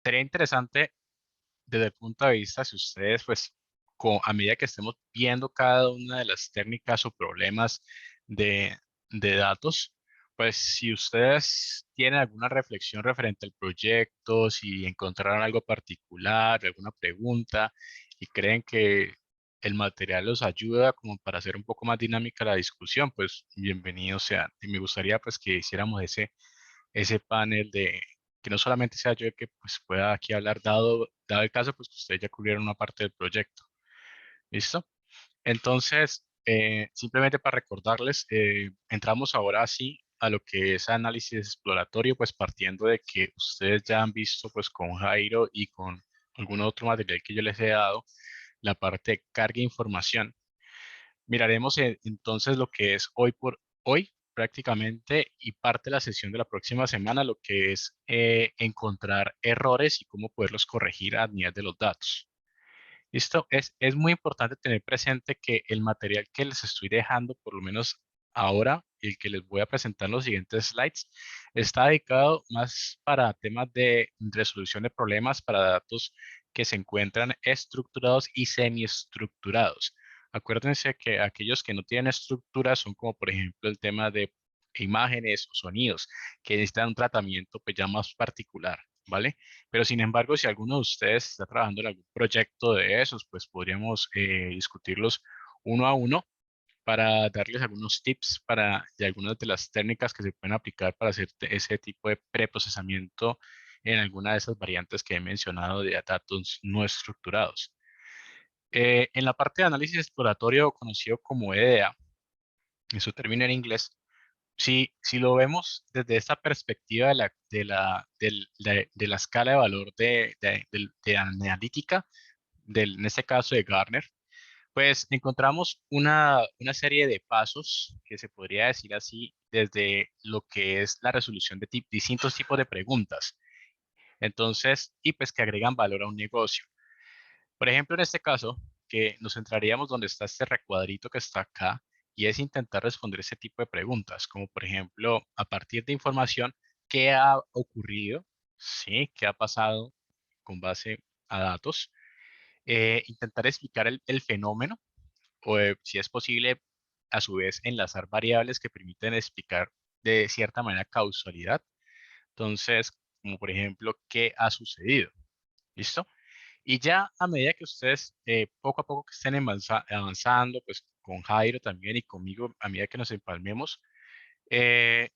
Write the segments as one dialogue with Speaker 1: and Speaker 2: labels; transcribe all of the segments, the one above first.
Speaker 1: sería interesante desde el punto de vista, si ustedes, pues, a medida que estemos viendo cada una de las técnicas o problemas de, de datos, pues si ustedes tienen alguna reflexión referente al proyecto, si encontraron algo particular, alguna pregunta y creen que el material los ayuda como para hacer un poco más dinámica la discusión, pues bienvenidos sean. Y me gustaría pues que hiciéramos ese panel de que no solamente sea yo el que pues, pueda aquí hablar, dado el caso, pues que ustedes ya cubrieron una parte del proyecto. ¿Listo? Entonces, simplemente para recordarles, entramos ahora sí a lo que es análisis exploratorio, pues partiendo de que ustedes ya han visto pues con Jairo y con algún otro material que yo les he dado, la parte de carga e información. Miraremos entonces lo que es hoy por hoy prácticamente y parte de la sesión de la próxima semana, lo que es encontrar errores y cómo poderlos corregir a nivel de los datos. Esto es muy importante tener presente que el material que les estoy dejando, por lo menos ahora, y el que les voy a presentar en los siguientes slides, está dedicado más para temas de resolución de problemas para datos que se encuentran estructurados y semiestructurados. Acuérdense que aquellos que no tienen estructura son como por ejemplo el tema de imágenes o sonidos que necesitan un tratamiento pues ya más particular, ¿vale? Pero sin embargo, si alguno de ustedes está trabajando en algún proyecto de esos, pues podríamos discutirlos uno a uno para darles algunos tips de algunas de las técnicas que se pueden aplicar para hacer ese tipo de preprocesamiento en alguna de esas variantes que he mencionado de datos no estructurados. En la parte de análisis exploratorio, conocido como EDA, en su término en inglés, si lo vemos desde esta perspectiva de la escala de valor de analítica, en este caso de Gartner, pues encontramos una serie de pasos que se podría decir así desde lo que es la resolución de distintos tipos de preguntas. Entonces, y pues que agregan valor a un negocio. Por ejemplo, en este caso, que nos centraríamos donde está este recuadrito que está acá, y es intentar responder ese tipo de preguntas, como por ejemplo, a partir de información, ¿qué ha ocurrido? ¿Sí? ¿Qué ha pasado con base a datos? Intentar explicar el fenómeno, o si es posible, a su vez, enlazar variables que permiten explicar de cierta manera causalidad. Entonces, como por ejemplo, ¿qué ha sucedido? ¿Listo? Y ya a medida que ustedes poco a poco que estén avanzando, pues con Jairo también y conmigo, a medida que nos empalmemos,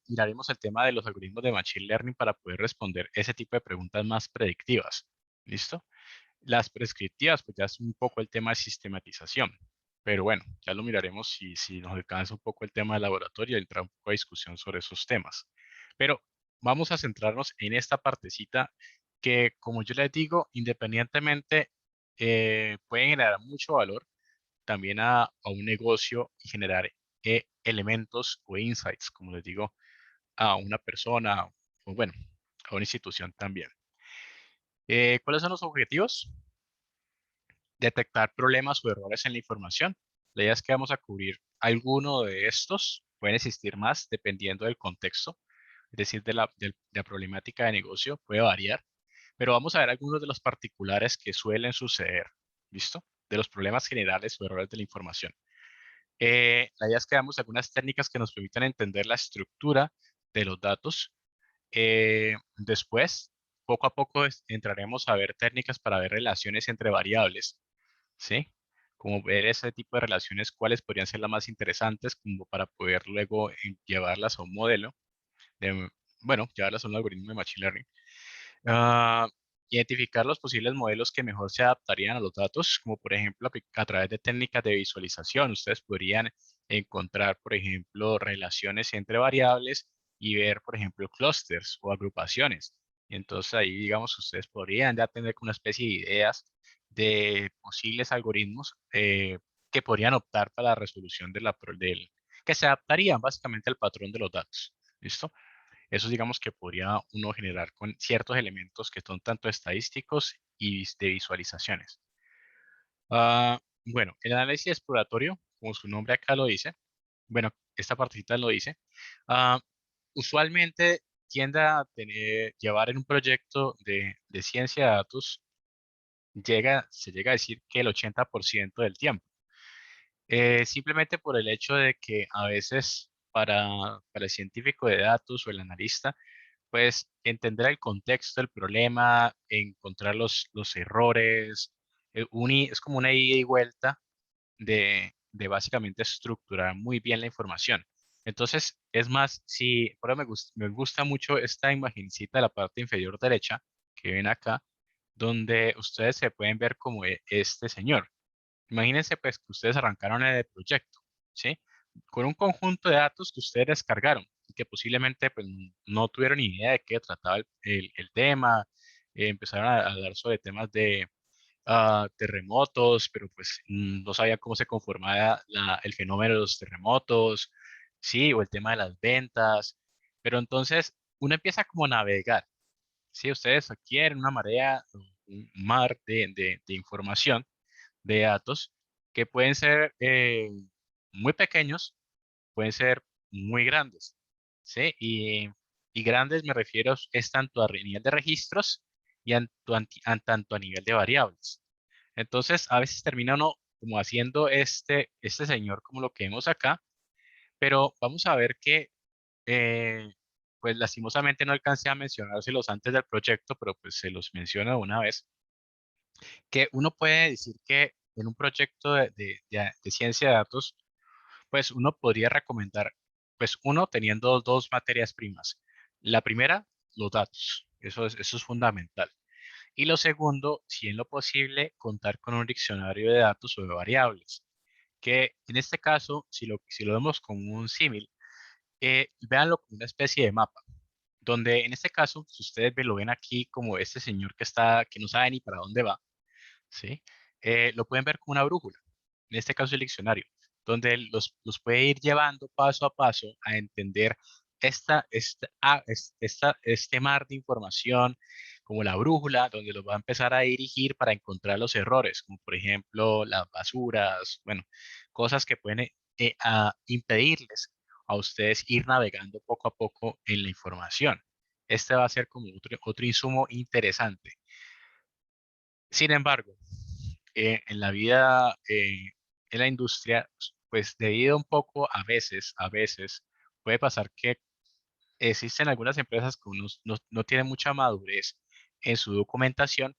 Speaker 1: miraremos el tema de los algoritmos de Machine Learning para poder responder ese tipo de preguntas más predictivas. ¿Listo? Las prescriptivas, pues ya es un poco el tema de sistematización. Pero bueno, ya lo miraremos si nos alcanza un poco el tema del laboratorio y entrar un poco a discusión sobre esos temas. Pero vamos a centrarnos en esta partecita que, como yo les digo, independientemente pueden generar mucho valor también a un negocio y generar elementos o insights, como les digo, a una persona o bueno, a una institución también. ¿Cuáles son los objetivos? Detectar problemas o errores en la información. La idea es que vamos a cubrir alguno de estos, pueden existir más dependiendo del contexto, es decir, de la problemática de negocio, puede variar, pero vamos a ver algunos de los particulares que suelen suceder, ¿listo? De los problemas generales o errores de la información. La idea es que veamos algunas técnicas que nos permitan entender la estructura de los datos. Después, poco a poco entraremos a ver técnicas para ver relaciones entre variables, ¿sí? Como ver ese tipo de relaciones, cuáles podrían ser las más interesantes, como para poder luego llevarlas a un modelo, de, bueno, llevarlas a un algoritmo de Machine Learning. Ah, identificar los posibles modelos que mejor se adaptarían a los datos, como por ejemplo a través de técnicas de visualización. Ustedes podrían encontrar, por ejemplo, relaciones entre variables y ver, por ejemplo, clústeres o agrupaciones. Y entonces ahí, digamos, ustedes podrían ya tener una especie de ideas de posibles algoritmos que podrían optar para la resolución que se adaptarían básicamente al patrón de los datos. ¿Listo? Eso digamos que podría uno generar con ciertos elementos que son tanto estadísticos y de visualizaciones. Bueno, el análisis exploratorio, como su nombre acá lo dice, bueno, esta partecita lo dice, ah, usualmente tiende a llevar en un proyecto de ciencia de datos, se llega a decir que el 80% del tiempo. Simplemente por el hecho de que a veces para el científico de datos o el analista, pues entender el contexto del problema, encontrar los errores, es como una ida y vuelta de básicamente estructurar muy bien la información. Entonces, es más, si, por eso me gusta mucho esta imagencita de la parte inferior derecha que ven acá, donde ustedes se pueden ver como este señor. Imagínense pues que ustedes arrancaron el proyecto, ¿sí? Con un conjunto de datos que ustedes descargaron y que posiblemente pues, no tuvieron ni idea de qué trataba el tema, empezaron a hablar sobre temas de terremotos, pero pues no sabía cómo se conformaba el fenómeno de los terremotos, sí, o el tema de las ventas, pero entonces uno empieza como a navegar, sí, ustedes adquieren una marea, un mar de información, de datos, que pueden ser muy pequeños, pueden ser muy grandes, sí, y grandes me refiero es tanto a nivel de registros y tanto a nivel de variables. Entonces, a veces termina uno como haciendo este señor como lo que vemos acá, pero vamos a ver que, eh, pues lastimosamente no alcancé a mencionárselos antes del proyecto, pero pues se los menciono de una vez, que uno puede decir que en un proyecto de ciencia de datos, pues uno podría recomendar, pues uno teniendo dos materias primas. La primera, los datos, eso es fundamental. Y lo segundo, si en lo posible, contar con un diccionario de datos o de variables, que en este caso, si lo vemos como un símil, véanlo como una especie de mapa, donde en este caso, si ustedes lo ven aquí como este señor que no sabe ni para dónde va, ¿sí? Lo pueden ver como una brújula, en este caso el diccionario, donde los puede ir llevando paso a paso a entender este mar de información, como la brújula, donde los va a empezar a dirigir para encontrar los errores, como por ejemplo las basuras, bueno, cosas que pueden impedirles a ustedes ir navegando poco a poco en la información. Este va a ser como otro insumo interesante. Sin embargo, en la vida, en la industria, pues debido un poco a veces, puede pasar que existen algunas empresas que no tienen mucha madurez en su documentación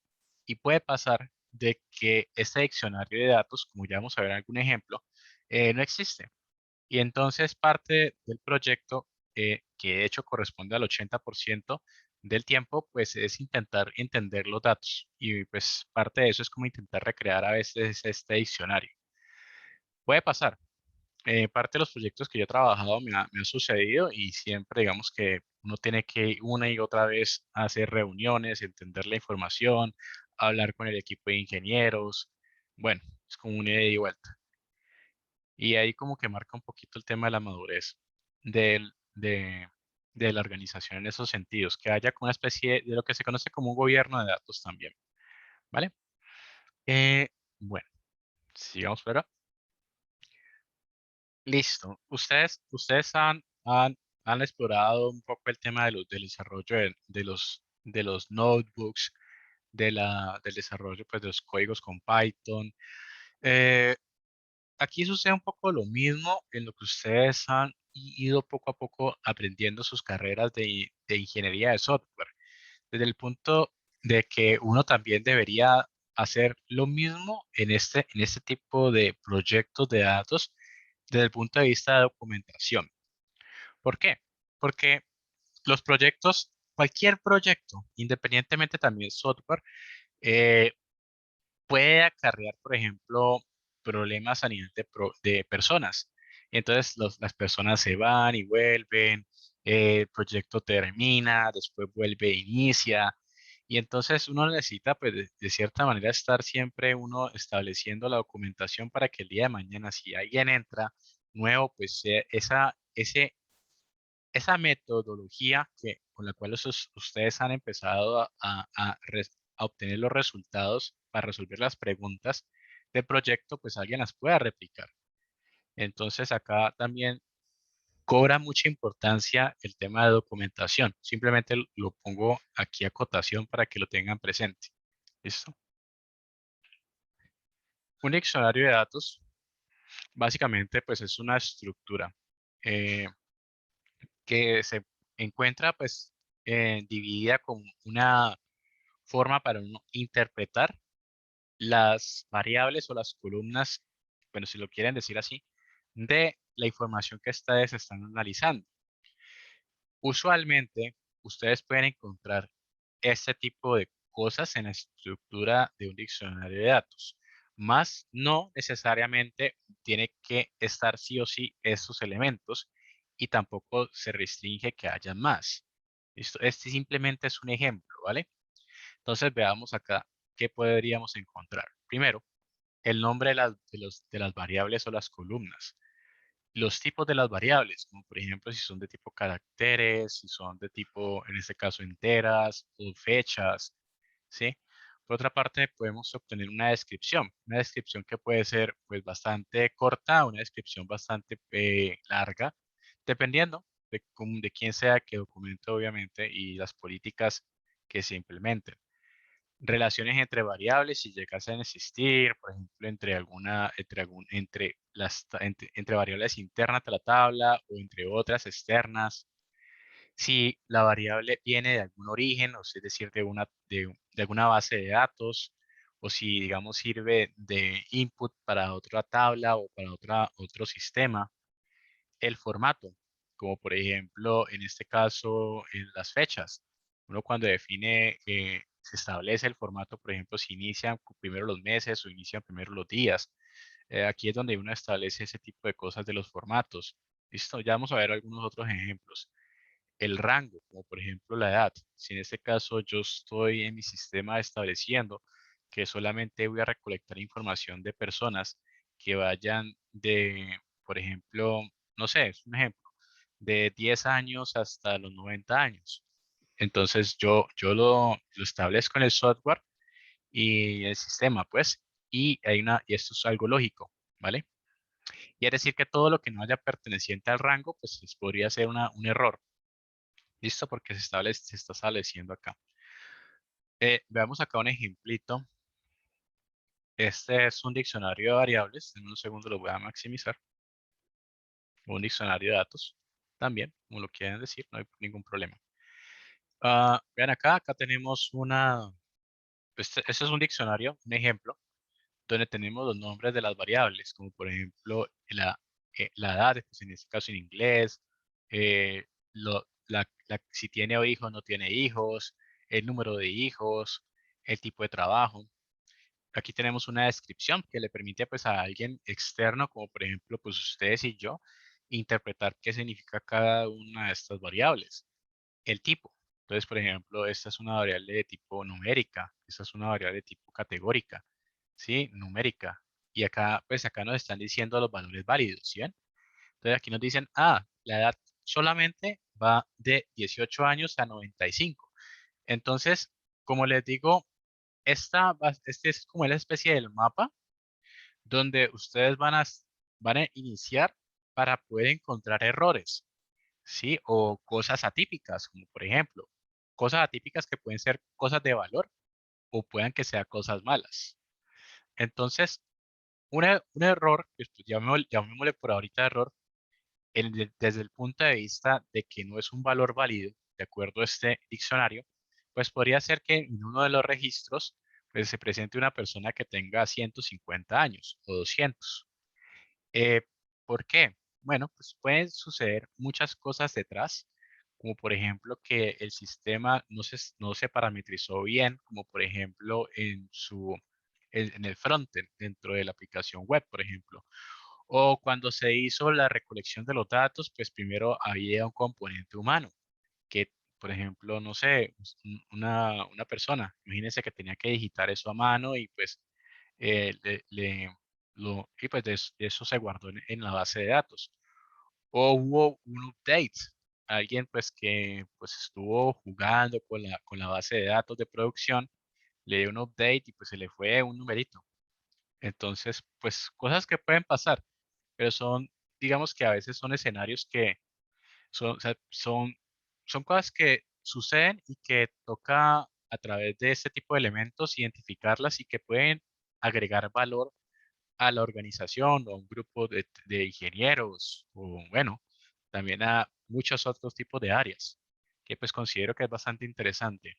Speaker 1: y puede pasar de que este diccionario de datos, como ya vamos a ver algún ejemplo, no existe. Y entonces parte del proyecto, que de hecho corresponde al 80% del tiempo, pues es intentar entender los datos. Y pues parte de eso es como intentar recrear a veces este diccionario. Puede pasar. Parte de los proyectos que yo he trabajado me ha sucedido y siempre digamos que uno tiene que una y otra vez hacer reuniones, entender la información, hablar con el equipo de ingenieros. Bueno, es como una ida y vuelta. Y ahí como que marca un poquito el tema de la madurez del- de, de la organización en esos sentidos, que haya como una especie de lo que se conoce como un gobierno de datos también, ¿vale? Eh, bueno, sigamos por ahora. Listo. Ustedes han explorado un poco el tema del desarrollo de los notebooks, del desarrollo pues, de los códigos con Python. Eh, Aquí sucede un poco lo mismo en lo que ustedes han ido poco a poco aprendiendo sus carreras de ingeniería de software, desde el punto de que uno también debería hacer lo mismo en este tipo de proyectos de datos desde el punto de vista de documentación. ¿Por qué? Porque los proyectos, cualquier proyecto, independientemente también software, eh, puede acarrear, por ejemplo, problemas a nivel de personas. Entonces, las personas se van y vuelven, el proyecto termina, después vuelve e inicia. Y entonces uno necesita, pues, de cierta manera, estar siempre uno estableciendo la documentación para que el día de mañana, si alguien entra nuevo, pues esa metodología con la cual ustedes han empezado a obtener los resultados para resolver las preguntas del proyecto, pues alguien las pueda replicar. Entonces acá también cobra mucha importancia el tema de documentación. Simplemente lo pongo aquí a acotación para que lo tengan presente. ¿Listo? Un diccionario de datos, básicamente, pues es una estructura eh, que se encuentra, pues, dividida con una forma para uno interpretar las variables o las columnas, bueno, si lo quieren decir así, de la información que ustedes están analizando. Usualmente, ustedes pueden encontrar este tipo de cosas en la estructura de un diccionario de datos, más no necesariamente tiene que estar sí o sí esos elementos y tampoco se restringe que haya más. ¿Listo? Este simplemente es un ejemplo, ¿vale? Entonces veamos acá qué podríamos encontrar. Primero, el nombre de las variables o las columnas. Los tipos de las variables, como por ejemplo si son de tipo caracteres, si son de tipo, en este caso, enteras o fechas, ¿sí? Por otra parte, podemos obtener una descripción que puede ser pues bastante corta, una descripción bastante larga, dependiendo de quién sea que documente, obviamente, y las políticas que se implementen. Relaciones entre variables, si llegasen a existir, por ejemplo, entre variables internas de la tabla o entre otras externas. Si la variable viene de algún origen, o sea, es decir, de alguna base de datos, o si, digamos, sirve de input para otra tabla o para otro sistema. El formato, como por ejemplo, en este caso, en las fechas. Uno cuando define, se establece el formato, por ejemplo, si inician primero los meses o inician primero los días. Aquí es donde uno establece ese tipo de cosas de los formatos. Listo, ya vamos a ver algunos otros ejemplos. El rango, como por ejemplo la edad. Si en este caso yo estoy en mi sistema estableciendo que solamente voy a recolectar información de personas que vayan de, por ejemplo, no sé, es un ejemplo, de 10 años hasta los 90 años. Entonces yo lo establezco en el software y el sistema, pues, y esto es algo lógico, ¿vale? Y es decir que todo lo que no haya perteneciente al rango, pues podría ser un error. ¿Listo? Porque se está estableciendo acá. Veamos acá un ejemplito. Este es un diccionario de variables. En un segundo lo voy a maximizar. Un diccionario de datos. También, como lo quieren decir, no hay ningún problema. Vean acá tenemos este es un diccionario, un ejemplo, donde tenemos los nombres de las variables, como por ejemplo la edad, pues en este caso en inglés, si tiene hijos o no tiene hijos, el número de hijos, el tipo de trabajo. Aquí tenemos una descripción que le permite pues a alguien externo, como por ejemplo pues ustedes y yo, interpretar qué significa cada una de estas variables. El tipo. Entonces, por ejemplo, esta es una variable de tipo numérica, esta es una variable de tipo categórica, ¿sí? Numérica. Y acá, pues acá nos están diciendo los valores válidos, ¿sí ven? Entonces aquí nos dicen, la edad solamente va de 18 años a 95. Entonces, como les digo, este es como la especie del mapa donde ustedes van a iniciar para poder encontrar errores, ¿sí? O cosas atípicas, como por ejemplo, cosas atípicas que pueden ser cosas de valor o puedan que sean cosas malas. Entonces, un error, pues, llamémosle por ahorita error, desde el punto de vista de que no es un valor válido, de acuerdo a este diccionario, pues podría ser que en uno de los registros pues, se presente una persona que tenga 150 años o 200. Eh, ¿Por qué? Bueno, pues pueden suceder muchas cosas detrás, como por ejemplo que el sistema no se parametrizó bien, como por ejemplo en el frontend, dentro de la aplicación web, por ejemplo. O cuando se hizo la recolección de los datos, pues primero había un componente humano, que por ejemplo, no sé, una persona, imagínense que tenía que digitar eso a mano y pues eh, le, le- y pues de eso se guardó en la base de datos. O hubo un update, alguien pues que pues estuvo jugando con la base de datos de producción, le dio un update y pues se le fue un numerito. Entonces, pues cosas que pueden pasar, pero son, digamos que a veces son escenarios O sea, son cosas que suceden y que toca a través de este tipo de elementos identificarlas y que pueden agregar valor a la organización o a un grupo de ingenieros o bueno, también a muchos otros tipos de áreas que pues considero que es bastante interesante.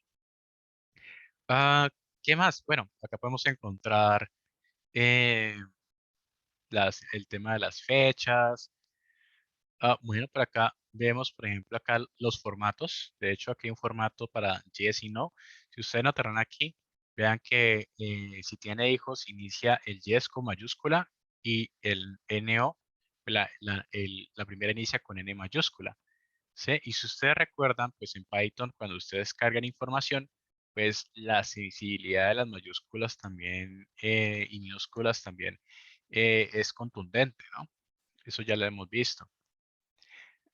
Speaker 1: Ah, ¿Qué más? Bueno, acá podemos encontrar eh, el tema de las fechas. Bueno, por acá vemos, por ejemplo, acá los formatos. De hecho, aquí hay un formato para yes y no. Si ustedes notarán aquí, vean que si tiene hijos, inicia el yes con mayúscula y el NO, la primera inicia con N mayúscula. ¿Sí? Y si ustedes recuerdan, pues en Python, cuando ustedes cargan información, pues la sensibilidad de las mayúsculas también y minúsculas también es contundente, ¿no? Eso ya lo hemos visto.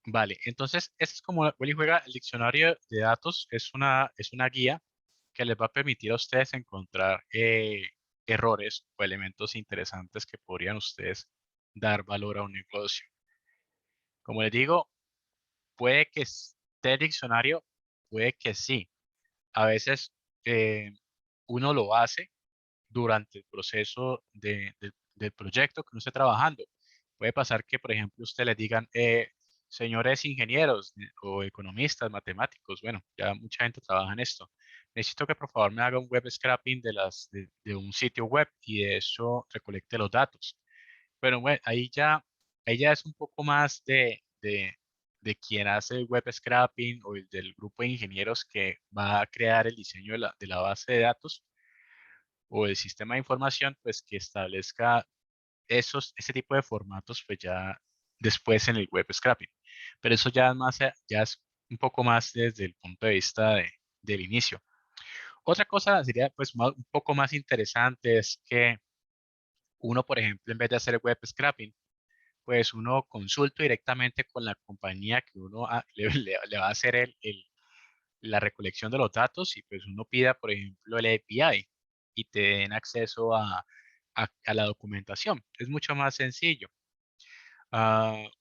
Speaker 1: Vale, entonces, este es como Willy juega el diccionario de datos, es una guía que les va a permitir a ustedes encontrar errores o elementos interesantes que podrían ustedes dar valor a un negocio. Como les digo, puede que esté el diccionario, puede que sí. A veces eh, uno lo hace durante el proceso del proyecto que uno esté trabajando. Puede pasar que, por ejemplo, usted le digan, señores ingenieros o economistas, matemáticos, bueno, ya mucha gente trabaja en esto. Necesito que por favor me haga un web scraping de un sitio web y de eso recolecte los datos. Pero bueno, ahí ya es un poco más de quien hace el web scraping o el del grupo de ingenieros que va a crear el diseño de la base de datos o el sistema de información, pues que establezca ese tipo de formatos, pues ya después en el web scraping. Pero eso ya es más, ya es un poco más desde el punto de vista del inicio. Otra cosa sería pues un poco más interesante es que uno, por ejemplo, en vez de hacer web scraping, pues uno consulta directamente con la compañía que uno le va a hacer la recolección de los datos y pues uno pida, por ejemplo, el API y te den acceso a la documentación. Es mucho más sencillo.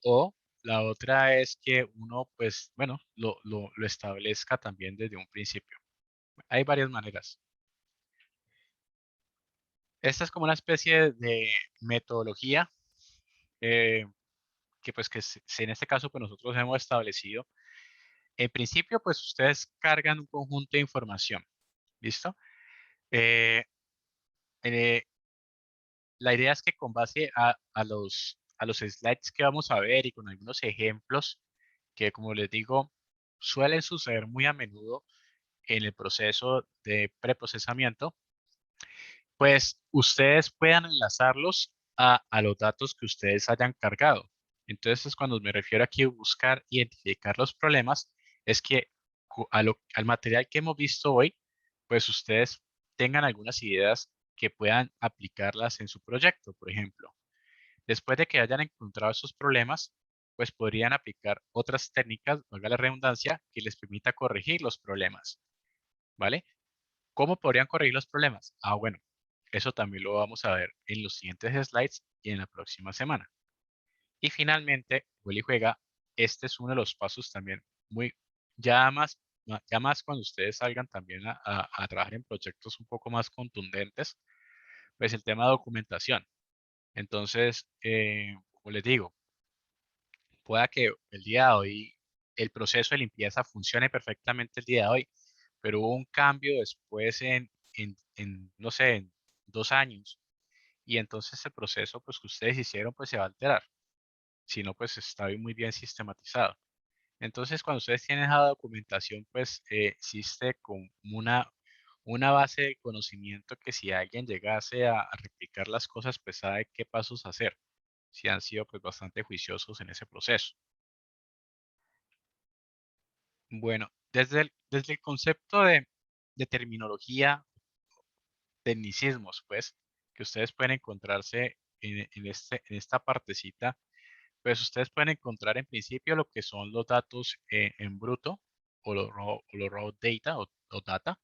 Speaker 1: O la otra es que uno, pues, bueno, lo establezca también desde un principio. Hay varias maneras. Esta es como una especie de metodología eh, que pues en este caso pues nosotros hemos establecido. En principio pues ustedes cargan un conjunto de información, ¿listo? Eh, eh, la idea es que con base a los slides que vamos a ver y con algunos ejemplos que como les digo suelen suceder muy a menudo en el proceso de preprocesamiento, pues ustedes puedan enlazarlos a los datos que ustedes hayan cargado. Entonces, cuando me refiero aquí a buscar, identificar los problemas, es que al material que hemos visto hoy, pues ustedes tengan algunas ideas que puedan aplicarlas en su proyecto, por ejemplo. Después de que hayan encontrado esos problemas, pues podrían aplicar otras técnicas, valga la redundancia, que les permita corregir los problemas, ¿vale? ¿Cómo podrían corregir los problemas? Bueno, eso también lo vamos a ver en los siguientes slides y en la próxima semana. Y finalmente, Willy juega, este es uno de los pasos también muy, ya más, ya más cuando ustedes salgan también a trabajar en proyectos un poco más contundentes, pues el tema de documentación. Entonces, como les digo, pueda que el día de hoy el proceso de limpieza funcione perfectamente el día de hoy, pero hubo un cambio después no sé, en 2 años, y entonces el proceso pues que ustedes hicieron pues se va a alterar, si no pues está muy bien sistematizado. Entonces cuando ustedes tienen esa documentación pues existe como una base de conocimiento que si alguien llegase a replicar las cosas pues sabe qué pasos hacer, si han sido pues bastante juiciosos en ese proceso. Bueno, desde el concepto de terminología, tecnicismos, pues, que ustedes pueden encontrarse en esta partecita, pues ustedes pueden encontrar en principio lo que son los datos en bruto o los raw data o data,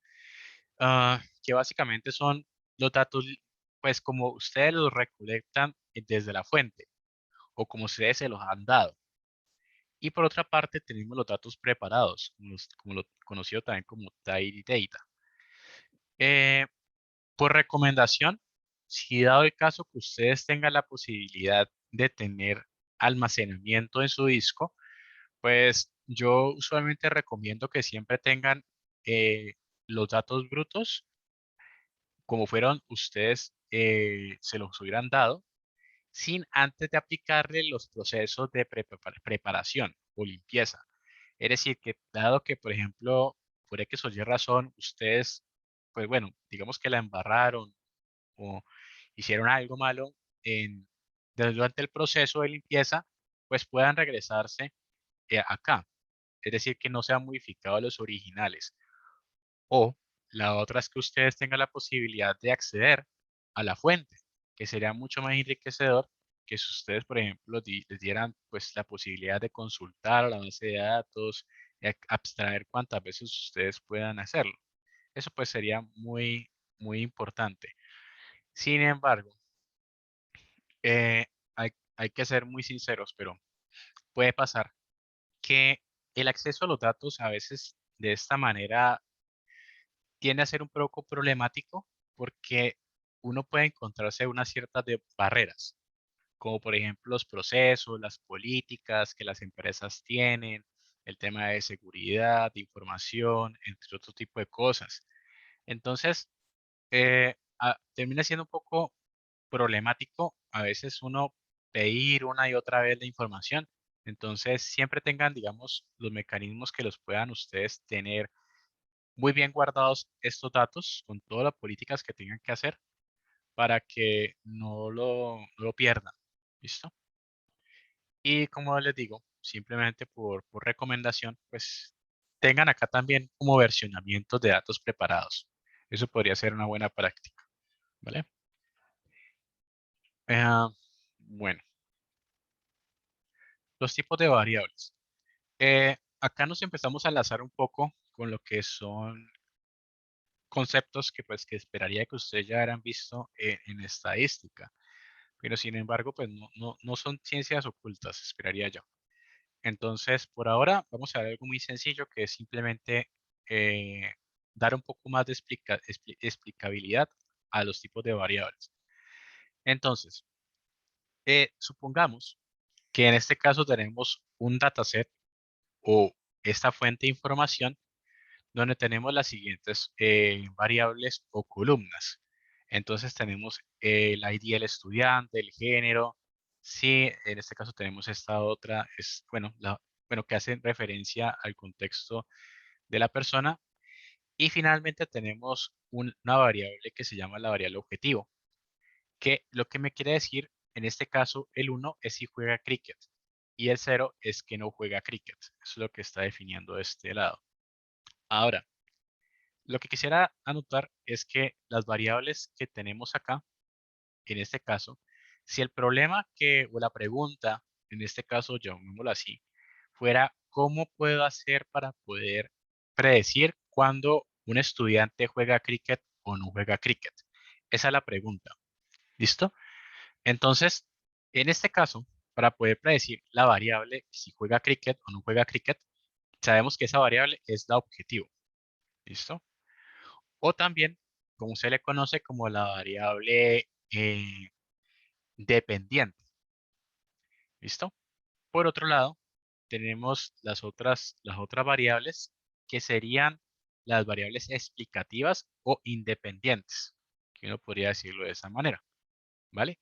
Speaker 1: que básicamente son los datos, pues como ustedes los recolectan desde la fuente o como ustedes se los han dado. Y por otra parte tenemos los datos preparados, como lo conocido también como tidy data. Eh, por recomendación, si dado el caso que ustedes tengan la posibilidad de tener almacenamiento en su disco, pues yo usualmente recomiendo que siempre tengan eh, los datos brutos como fueron ustedes se los hubieran dado, sin antes de aplicarle los procesos de preparación o limpieza. Es decir, que dado que, por ejemplo, por X o Y razón, ustedes, pues bueno, digamos que la embarraron o hicieron algo malo en, durante el proceso de limpieza, pues puedan regresarse acá. Es decir, que no sean modificados los originales. O la otra es que ustedes tengan la posibilidad de acceder a la fuente, que sería mucho más enriquecedor que si ustedes, por ejemplo, les dieran pues la posibilidad de consultar la base de datos, y abstraer cuantas veces ustedes puedan hacerlo. Eso pues sería muy, muy importante. Sin embargo, hay que ser muy sinceros, pero puede pasar que el acceso a los datos a veces de esta manera tiende a ser un poco problemático porque uno puede encontrarse unas ciertas barreras, como por ejemplo los procesos, las políticas que las empresas tienen, el tema de seguridad, de información, entre otro tipo de cosas. Entonces, termina siendo un poco problemático a veces uno pedir una y otra vez la información. Entonces, siempre tengan, digamos, los mecanismos que los puedan ustedes tener muy bien guardados estos datos con todas las políticas que tengan que hacer para que no lo pierdan. ¿Listo? Y como les digo, simplemente por recomendación, pues tengan acá también como versionamientos de datos preparados. Eso podría ser una buena práctica. ¿Vale? Eh, bueno, los tipos de variables. Acá nos empezamos a enlazar un poco con lo que son conceptos que pues que esperaría que ustedes ya habrán visto en estadística. Pero sin embargo, pues no son ciencias ocultas, esperaría yo. Entonces, por ahora vamos a ver algo muy sencillo que es simplemente eh, dar un poco más de explicabilidad a los tipos de variables. Entonces, supongamos que en este caso tenemos un dataset o esta fuente de información donde tenemos las siguientes variables o columnas. Entonces tenemos el ID del estudiante, el género. Sí, en este caso tenemos esta otra, es, bueno, bueno, que hace referencia al contexto de la persona. Y finalmente tenemos una variable que se llama la variable objetivo, que lo que me quiere decir, en este caso, el 1 es si juega cricket y el 0 es que no juega cricket. Eso es lo que está definiendo de este lado. Ahora, lo que quisiera anotar es que las variables que tenemos acá, en este caso, si el problema o la pregunta, en este caso, llamémoslo así, fuera cómo puedo hacer para poder predecir cuándo un estudiante juega cricket o no juega cricket. Esa es la pregunta. ¿Listo? Entonces, en este caso, para poder predecir la variable si juega cricket o no juega cricket, sabemos que esa variable es la objetivo. ¿Listo? O también, como se le conoce como la variable dependiente. ¿Listo? Por otro lado, tenemos las otras variables que serían las variables explicativas o independientes, que uno podría decirlo de esa manera, ¿vale?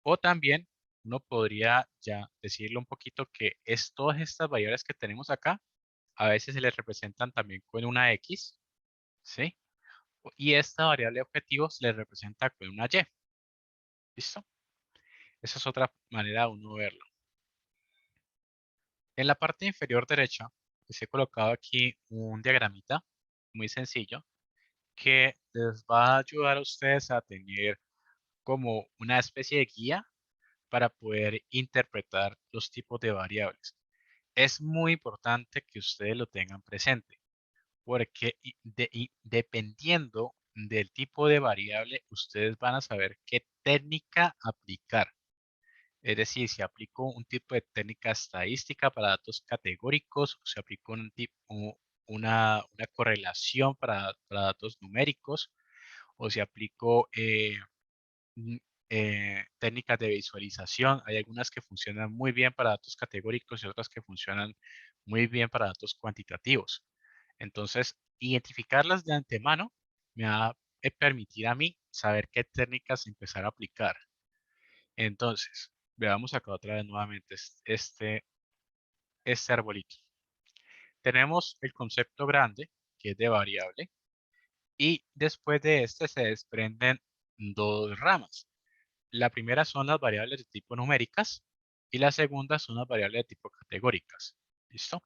Speaker 1: O también uno podría ya decirlo un poquito que es todas estas variables que tenemos acá, a veces se les representan también con una X, ¿sí? Y esta variable objetivo se le representa con una Y. ¿Listo? Esa es otra manera de uno verlo. En la parte inferior derecha les he colocado aquí un diagramita muy sencillo que les va a ayudar a ustedes a tener como una especie de guía para poder interpretar los tipos de variables. Es muy importante que ustedes lo tengan presente porque dependiendo del tipo de variable, ustedes van a saber qué técnica aplicar. Es decir, si aplico un tipo de técnica estadística para datos categóricos, o si aplico una correlación para datos numéricos, o si aplico mm, técnicas de visualización. Hay algunas que funcionan muy bien para datos categóricos y otras que funcionan muy bien para datos cuantitativos. Entonces, identificarlas de antemano me va a permitir a mí saber qué técnicas empezar a aplicar. Entonces, veamos acá otra vez nuevamente este arbolito. Tenemos el concepto grande, que es de variable, y después de este se desprenden dos ramas. La primera son las variables de tipo numéricas y la segunda son las variables de tipo categóricas. ¿Listo?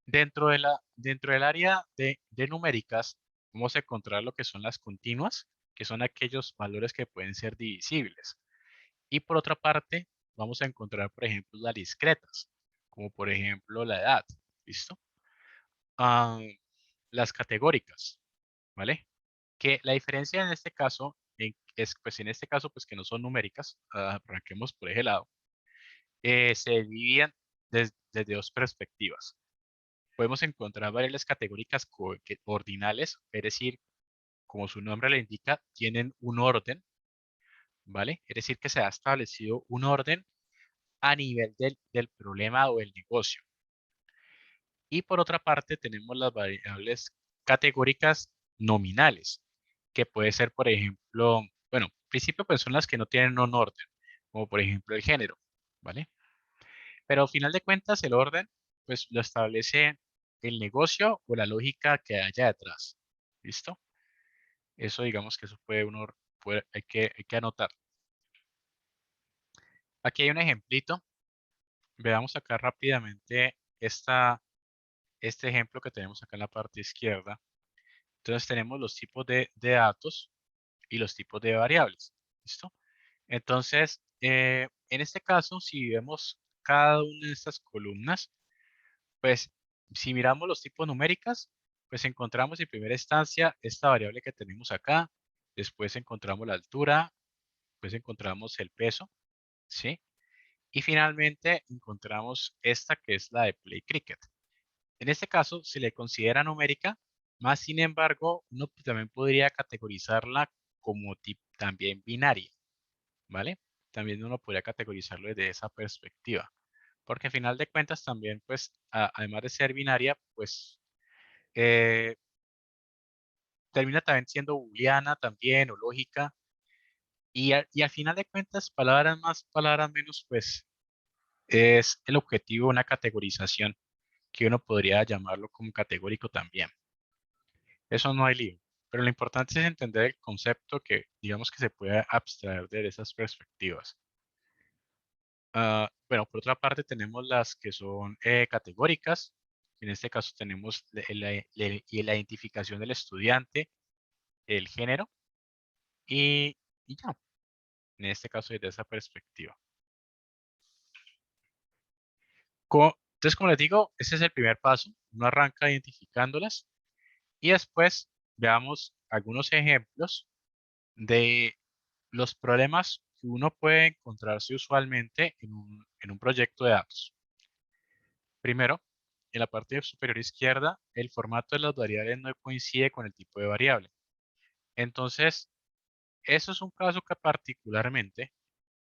Speaker 1: Dentro del área de numéricas, vamos a encontrar lo que son las continuas, que son aquellos valores que pueden ser divisibles. Y por otra parte, vamos a encontrar, por ejemplo, las discretas, como por ejemplo la edad. ¿Listo? Ah, las categóricas, ¿vale? Que la diferencia en este caso es, pues en este caso, pues que no son numéricas, arranquemos por ese lado, se dividen desde dos perspectivas. Podemos encontrar variables categóricas ordinales, es decir, como su nombre le indica, tienen un orden, ¿vale? Es decir, que se ha establecido un orden a nivel del problema o el negocio. Y por otra parte tenemos las variables categóricas nominales, que puede ser, por ejemplo, bueno, en principio pues son las que no tienen un orden, como por ejemplo el género, ¿vale? Pero al final de cuentas el orden pues lo establece el negocio o la lógica que haya detrás. ¿Listo? Eso digamos que eso hay que anotar. Aquí hay un ejemplito. Veamos acá rápidamente este ejemplo que tenemos acá en la parte izquierda. Entonces tenemos los tipos de datos y los tipos de variables. ¿Listo? Entonces, en este caso, si vemos cada una de estas columnas, pues si miramos los tipos numéricas, pues encontramos en primera instancia esta variable que tenemos acá, después encontramos la altura, después encontramos el peso, ¿sí? Y finalmente encontramos esta que es la de Play Cricket. En este caso se le considera numérica, más sin embargo, uno también podría categorizarla como también binaria, ¿vale? También uno podría categorizarlo desde esa perspectiva, porque al final de cuentas también, pues, además de ser binaria, pues, eh, termina también siendo booleana también o lógica, y al final de cuentas, palabras más, palabras menos, pues, es el objetivo de una categorización que uno podría llamarlo como categórico también. Eso no hay lío. Pero lo importante es entender el concepto que digamos que se puede abstraer de esas perspectivas. Bueno, por otra parte tenemos las que son categóricas. En este caso tenemos la identificación del estudiante, el género y ya. En este caso desde esa perspectiva. Entonces, como les digo, ese es el primer paso. Uno arranca identificándolas y después veamos algunos ejemplos de los problemas que uno puede encontrarse usualmente en un proyecto de datos. Primero, en la parte superior izquierda, el formato de las variables no coincide con el tipo de variable. Entonces, eso es un caso que particularmente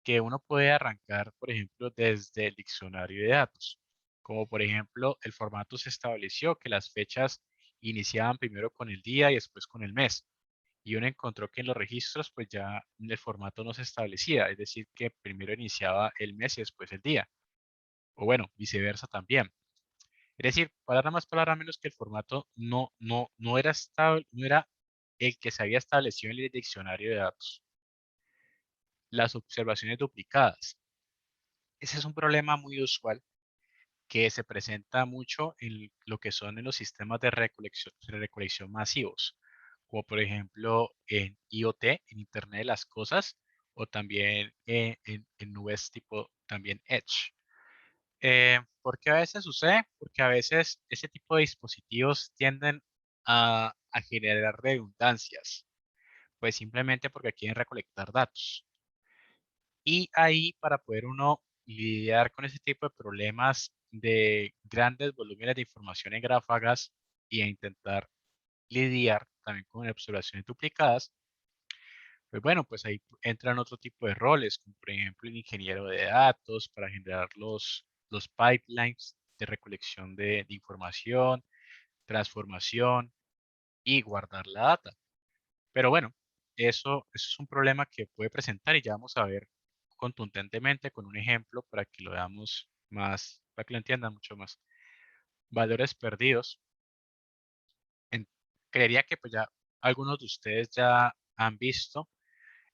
Speaker 1: que uno puede arrancar, por ejemplo, desde el diccionario de datos. Como por ejemplo, el formato se estableció que las fechas iniciaban primero con el día y después con el mes. Y uno encontró que en los registros pues ya el formato no se establecía, es decir, que primero iniciaba el mes y después el día, o bueno, viceversa también. Es decir, palabra más, palabra menos que el formato no era estable, no era el que se había establecido en el diccionario de datos. Las observaciones duplicadas. Ese es un problema muy usual que se presenta mucho en lo que son en los sistemas de recolección masivos, como por ejemplo en IoT, en Internet de las Cosas, o también en nubes tipo también Edge. ¿Por qué a veces sucede? Porque a veces ese tipo de dispositivos tienden a generar redundancias, pues simplemente porque quieren recolectar datos. Y ahí para poder uno lidiar con ese tipo de problemas de grandes volúmenes de información en ráfagas y a intentar lidiar también con observaciones duplicadas, pues bueno, pues ahí entran otro tipo de roles, como por ejemplo el ingeniero de datos para generar los pipelines de recolección de información, transformación y guardar la data. Pero bueno, eso es un problema que puede presentar y ya vamos a ver contundentemente con un ejemplo para que lo veamos más, para que lo entiendan mucho más. Valores perdidos. En- Creería que pues ya algunos de ustedes ya han visto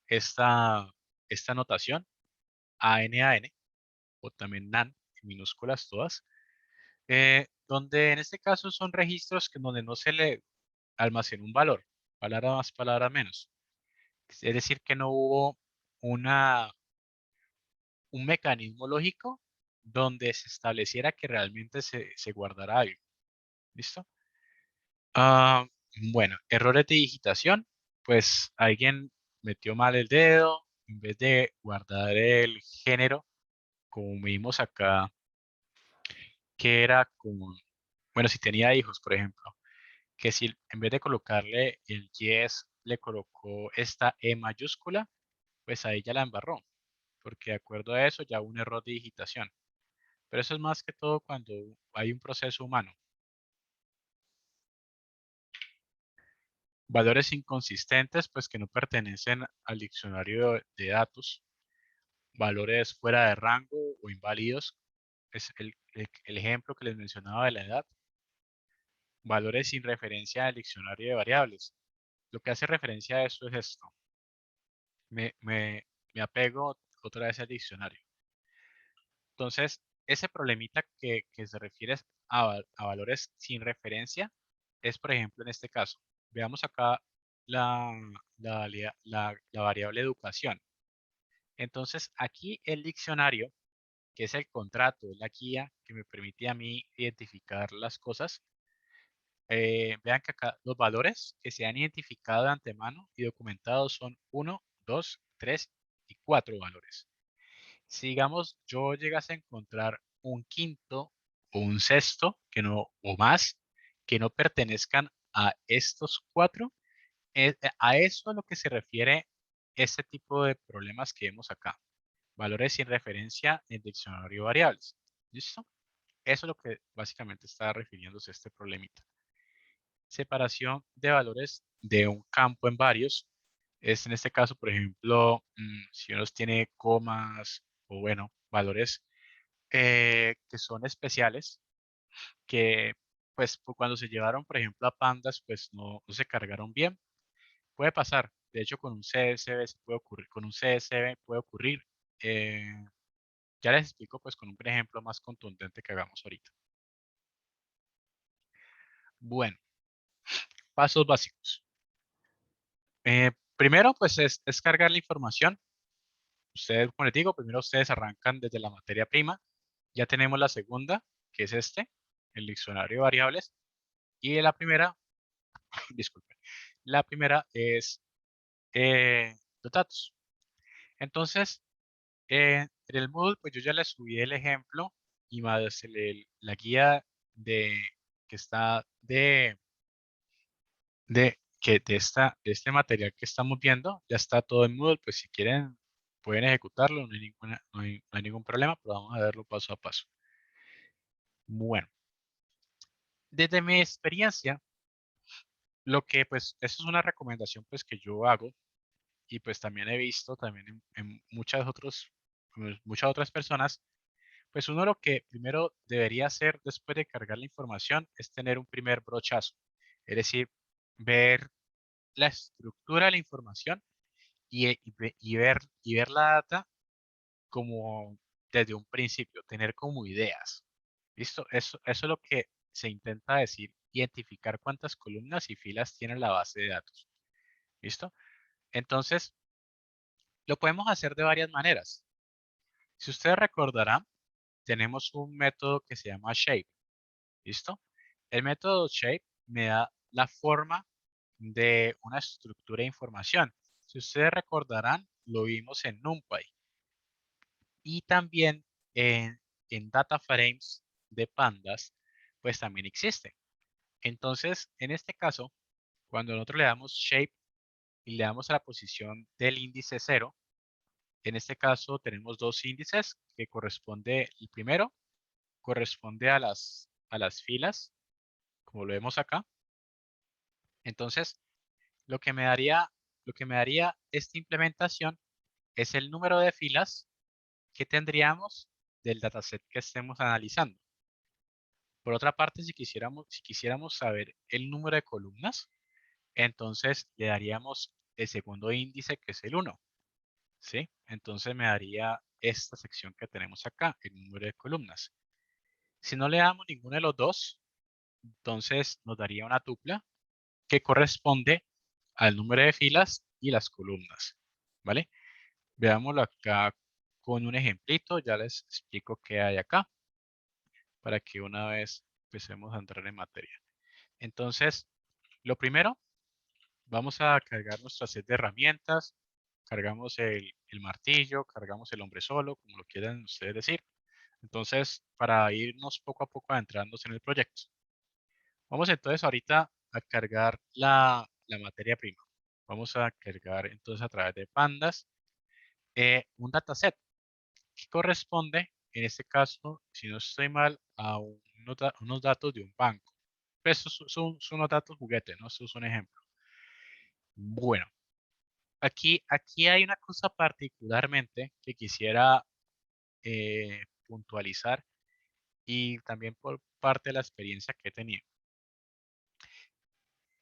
Speaker 1: esta, esta notación, ANAN, o también NaN, en minúsculas todas, donde en este caso son registros que donde no se le almacena un valor, palabra más, palabra menos. Es decir, que no hubo una un mecanismo lógico donde se estableciera que realmente se guardara algo. ¿Listo? Ah, bueno, errores de digitación. Pues alguien metió mal el dedo, en vez de guardar el género, como vimos acá, que era como, bueno, si tenía hijos, por ejemplo, que si en vez de colocarle el yes, le colocó esta E mayúscula, pues ahí ya la embarró, porque de acuerdo a eso ya hubo un error de digitación. Pero eso es más que todo cuando hay un proceso humano. Valores inconsistentes, pues que no pertenecen al diccionario de datos. Valores fuera de rango o inválidos, es el ejemplo que les mencionaba de la edad. Valores sin referencia al diccionario de variables. Lo que hace referencia a esto es esto. Me, me, me apego otra vez al diccionario. Entonces, ese problemita que se refiere a valores sin referencia es, por ejemplo, en este caso. Veamos acá la, la variable educación. Entonces, aquí el diccionario, que es el contrato, es la guía que me permite a mí identificar las cosas. Vean que acá los valores que se han identificado de antemano y documentados son uno, 2, 3 y 4 valores. Si digamos yo llegase a encontrar un quinto o un sexto que no, o más que no pertenezcan a estos cuatro, a eso a lo que se refiere este tipo de problemas que vemos acá. Valores sin referencia en diccionario de variables. ¿Listo? Eso es lo que básicamente está refiriéndose a este problemita. Separación de valores de un campo en varios. Es en este caso, por ejemplo, si uno tiene comas o bueno, valores que son especiales, que pues cuando se llevaron, por ejemplo, a pandas, pues no se cargaron bien. Puede pasar. De hecho, con un CSV se puede ocurrir, con un CSV puede ocurrir. Eh, ya les explico pues con un ejemplo más contundente que hagamos ahorita. Bueno, pasos básicos. Primero, pues es cargar la información. Ustedes, como les digo, primero ustedes arrancan desde la materia prima. Ya tenemos la segunda, que es este, el diccionario de variables. Y la primera, disculpen, la primera es los datos. Entonces, en el Moodle, pues yo ya les subí el ejemplo y más la guía de que está de este material que estamos viendo, ya está todo en Moodle, pues si quieren pueden ejecutarlo, no hay ningún problema, pero vamos a verlo paso a paso. Bueno, desde mi experiencia, lo que pues, eso es una recomendación pues que yo hago y pues también he visto también en muchas otras personas, pues uno lo que primero debería hacer después de cargar la información es tener un primer brochazo, es decir, ver la estructura de la información y ver la data como desde un principio, tener como ideas. ¿Listo? Eso es lo que se intenta decir, identificar cuántas columnas y filas tiene la base de datos. ¿Listo? Entonces, lo podemos hacer de varias maneras. Si ustedes recordarán, tenemos un método que se llama shape. ¿Listo? El método shape me da la forma de una estructura de información. Si ustedes recordarán, lo vimos en NumPy. Y también en data frames de pandas, pues también existe. Entonces, en este caso, cuando nosotros le damos shape y le damos a la posición del índice 0, en este caso tenemos dos índices que corresponde, el primero corresponde a las filas, como lo vemos acá. Entonces, lo que me daría, lo que me daría esta implementación es el número de filas que tendríamos del dataset que estemos analizando. Por otra parte, si quisiéramos saber el número de columnas, entonces le daríamos el segundo índice, que es el 1, ¿sí? Entonces me daría esta sección que tenemos acá, el número de columnas. Si no le damos ninguno de los dos, entonces nos daría una tupla que corresponde al número de filas y las columnas, ¿vale? Veámoslo acá con un ejemplito, ya les explico qué hay acá, para que una vez empecemos a entrar en materia. Entonces, lo primero, vamos a cargar nuestra set de herramientas, cargamos el martillo, cargamos el hombre solo, como lo quieran ustedes decir. Entonces, para irnos poco a poco adentrándonos en el proyecto. Vamos entonces ahorita a cargar la materia prima. Vamos a cargar entonces a través de pandas un dataset que corresponde, en este caso, si no estoy mal, a unos datos de un banco. Estos son unos datos juguetes, ¿no? Esto es un ejemplo. Bueno, aquí hay una cosa particularmente que quisiera puntualizar y también por parte de la experiencia que he tenido.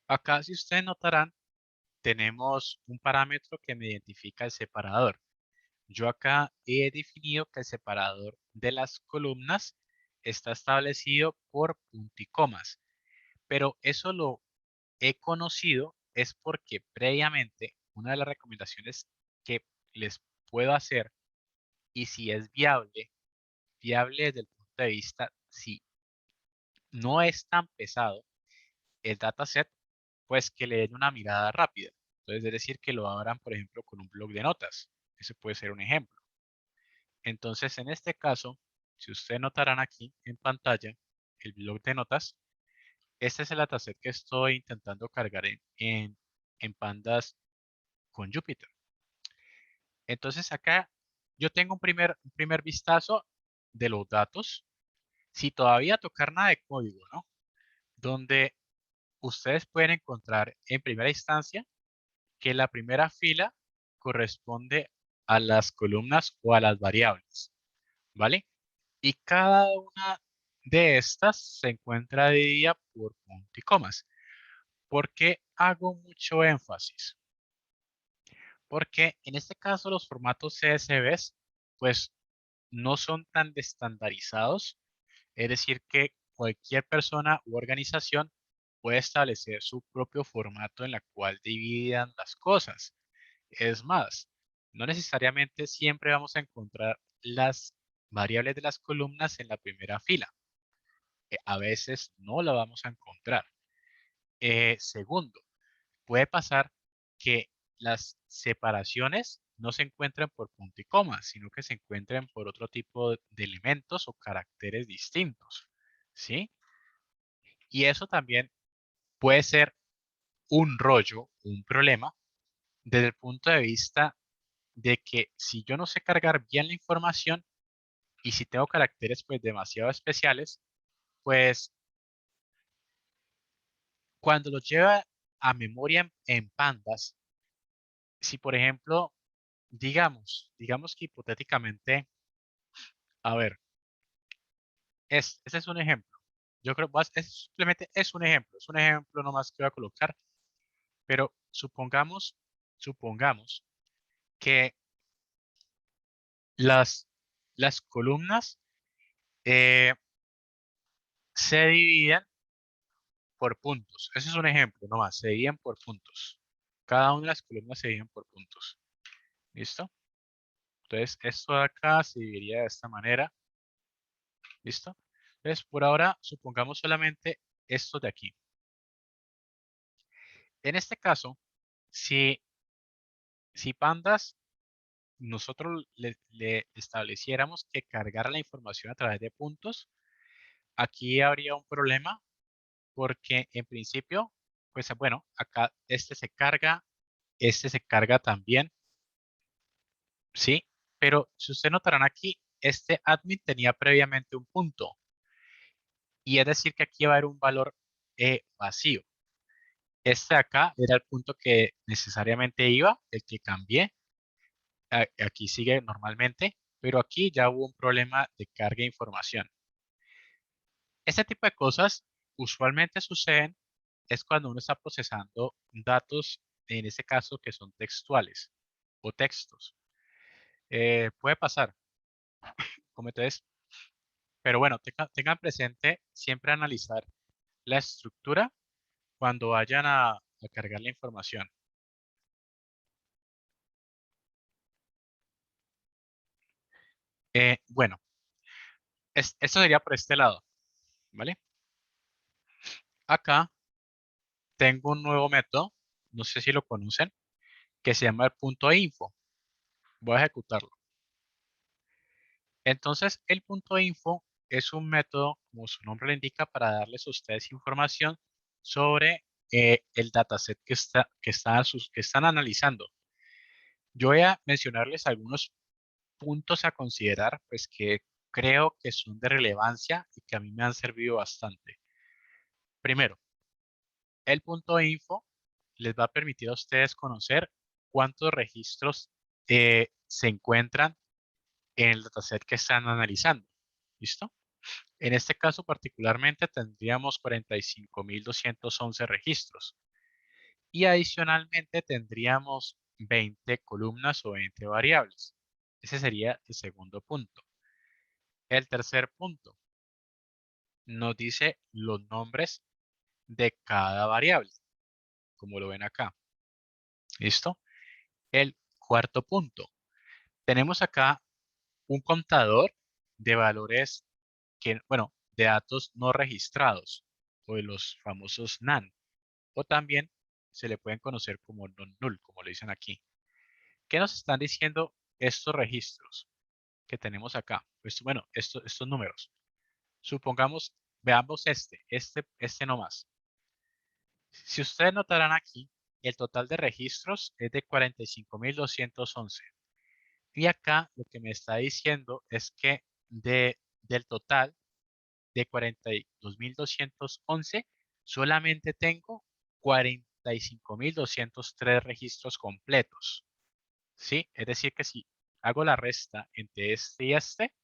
Speaker 1: Acá, si ustedes notarán, tenemos un parámetro que me identifica el separador. Yo acá he definido que el separador de las columnas está establecido por punticomas, pero eso lo he conocido es porque previamente una de las recomendaciones que les puedo hacer, y si es viable desde el punto de vista si no es tan pesado el dataset, pues que le den una mirada rápida. Entonces, es decir, que lo abran, por ejemplo, con un bloc de notas. Ese puede ser un ejemplo. Entonces, en este caso, si ustedes notarán aquí en pantalla el bloc de notas, este es el dataset que estoy intentando cargar en pandas con Jupyter. Entonces, acá yo tengo un primer vistazo de los datos, si todavía tocar nada de código, ¿no? Donde ustedes pueden encontrar en primera instancia que la primera fila corresponde a las columnas o a las variables, ¿vale? Y cada una de estas se encuentra dividida por puntos y comas. ¿Por qué hago mucho énfasis? Porque en este caso los formatos CSVs pues no son tan estandarizados, es decir que cualquier persona u organización puede establecer su propio formato en la cual dividan las cosas. Es más, no necesariamente siempre vamos a encontrar las variables de las columnas en la primera fila. A veces no la vamos a encontrar. Segundo, puede pasar que las separaciones no se encuentren por punto y coma, sino que se encuentren por otro tipo de elementos o caracteres distintos, ¿sí? Y eso también puede ser un rollo, un problema, desde el punto de vista de que si yo no sé cargar bien la información y si tengo caracteres pues demasiado especiales, pues cuando los lleva a memoria en pandas, si por ejemplo, digamos que hipotéticamente, a ver, ese es un ejemplo. Yo creo que simplemente es un ejemplo nomás que voy a colocar, pero supongamos que las, las columnas eh, se dividen por puntos. Ese es un ejemplo nomás, se dividen por puntos. Cada una de las columnas se dividen por puntos. ¿Listo? Entonces, esto de acá se dividiría de esta manera. ¿Listo? Entonces, por ahora, supongamos solamente esto de aquí. En este caso, si pandas nosotros le estableciéramos que cargara la información a través de puntos, aquí habría un problema porque en principio, pues bueno, acá este se carga también, ¿sí? Pero si ustedes notarán aquí, este admin tenía previamente un punto y es decir que aquí va a haber un valor vacío. Este de acá era el punto que necesariamente iba, el que cambié. Aquí sigue normalmente, pero aquí ya hubo un problema de carga de información. Este tipo de cosas usualmente suceden es cuando uno está procesando datos, en este caso que son textuales o textos. Puede pasar, como entonces, pero bueno, tengan presente siempre analizar la estructura cuando vayan a cargar la información. Bueno, esto sería por este lado, ¿vale? Acá tengo un nuevo método, no sé si lo conocen, que se llama el punto info. Voy a ejecutarlo. Entonces, el punto info es un método, como su nombre lo indica, para darles a ustedes información sobre el dataset que están analizando. Yo voy a mencionarles algunos puntos a considerar, pues que creo que son de relevancia y que a mí me han servido bastante. Primero, el punto info les va a permitir a ustedes conocer cuántos registros se encuentran en el dataset que están analizando. ¿Listo? En este caso particularmente tendríamos 45.211 registros y adicionalmente tendríamos 20 columnas o 20 variables. Ese sería el segundo punto. El tercer punto nos dice los nombres de cada variable, como lo ven acá. ¿Listo? El cuarto punto. Tenemos acá un contador de valores que, bueno, de datos no registrados o de los famosos NaN, o también se le pueden conocer como non-null, como le dicen aquí. ¿Qué nos están diciendo estos registros que tenemos acá? Pues, bueno, estos números. Supongamos, veamos este nomás. Si ustedes notarán aquí, el total de registros es de 45.211. Y acá lo que me está diciendo es que del total de 42.211, solamente tengo 45.203 registros completos. ¿Sí? Es decir, que si hago la resta entre este y este,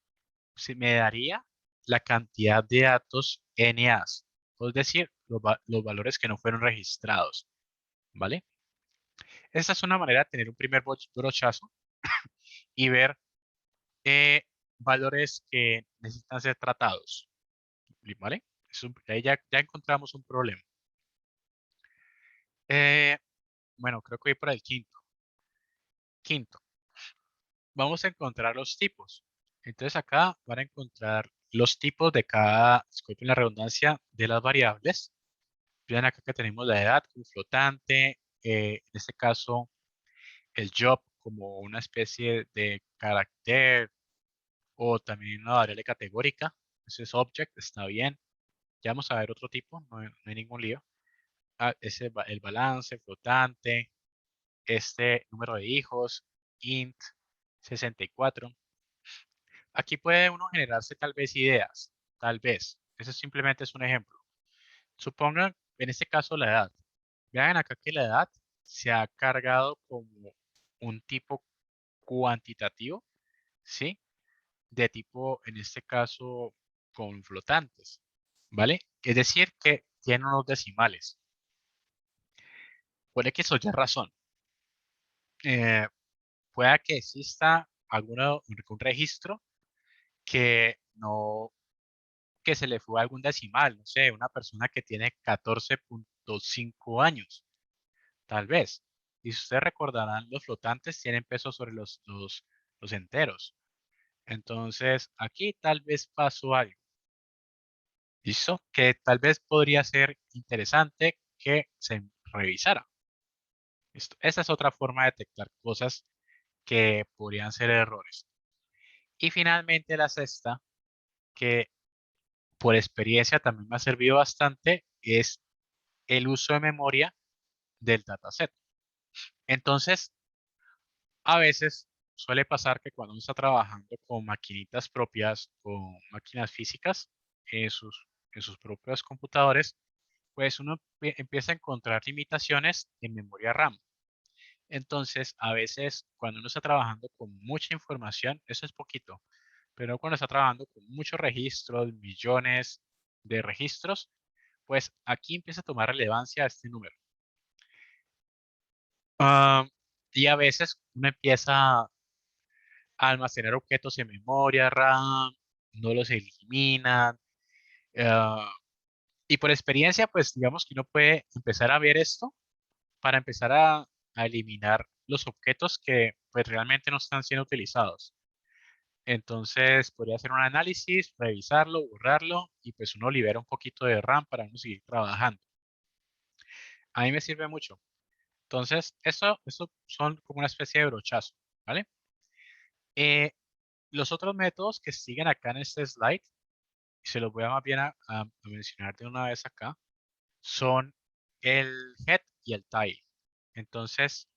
Speaker 1: se me daría la cantidad de datos NAs, es decir, los valores que no fueron registrados. ¿Vale? Esta es una manera de tener un primer brochazo y ver valores que necesitan ser tratados. ¿Vale? Ahí ya encontramos un problema. Eh, bueno, creo que voy para el quinto. Quinto, vamos a encontrar los tipos. Entonces acá van a encontrar los tipos de cada, disculpen la redundancia, de las variables. Vean acá que tenemos la edad como flotante, en este caso el job como una especie de carácter o también una variable categórica. Ese es object, está bien. Ya vamos a ver otro tipo, no hay ningún lío. El balance, flotante, este número de hijos, int 64. Aquí puede uno generarse tal vez ideas, tal vez. Eso simplemente es un ejemplo. Supongan, en este caso, la edad. Vean acá que la edad se ha cargado como un tipo cuantitativo, ¿sí? De tipo, en este caso, con flotantes, ¿vale? Es decir, que tiene unos decimales. Puede que eso ya razón. Eh, pueda que exista un registro que no, que se le fue algún decimal, no sé, una persona que tiene 14.5 años, tal vez. Y si ustedes recordarán, los flotantes tienen peso sobre los enteros. Entonces, aquí tal vez pasó algo. ¿Listo? Que tal vez podría ser interesante que se revisara. ¿Listo? Esa es otra forma de detectar cosas que podrían ser errores. Y finalmente la sexta, que por experiencia también me ha servido bastante, es el uso de memoria del dataset. Entonces, a veces suele pasar que cuando uno está trabajando con maquinitas propias, con máquinas físicas en sus propios computadores, pues uno empieza a encontrar limitaciones en memoria RAM. Entonces, a veces cuando uno está trabajando con mucha información, eso es poquito, pero cuando está trabajando con muchos registros, millones de registros, pues aquí empieza a tomar relevancia este número. Ah, y a veces uno empieza a almacenar objetos en memoria RAM, no los eliminan. ah, y por experiencia, pues digamos que uno puede empezar a ver esto para empezar a eliminar los objetos que pues realmente no están siendo utilizados. Entonces podría hacer un análisis, revisarlo, borrarlo y pues uno libera un poquito de RAM para uno seguir trabajando. A mí me sirve mucho. Entonces, eso son como una especie de brochazo, ¿vale? Los otros métodos que siguen acá en este slide, y se los voy a más bien a mencionar de una vez acá, son el head y el tail. Entonces,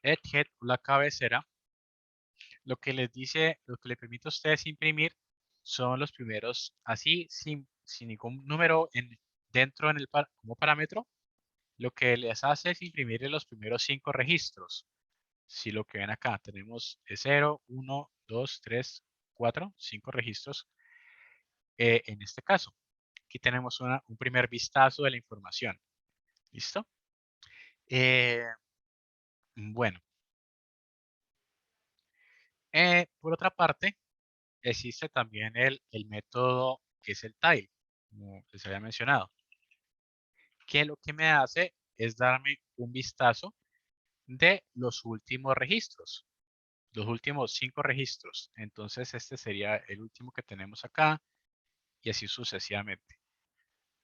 Speaker 1: el head, la cabecera, lo que les dice, lo que le permite a ustedes imprimir son los primeros, así sin ningún número dentro como parámetro, lo que les hace es imprimir los primeros 5 registros. Si lo que ven acá tenemos 0, 1, 2, 3, 4, 5 registros. En este caso, aquí tenemos un primer vistazo de la información. ¿Listo? Eh, bueno, por otra parte, existe también el método que es el tile, como les había mencionado, que lo que me hace es darme un vistazo de los últimos registros, los últimos 5 registros. Entonces, este sería el último que tenemos acá y así sucesivamente.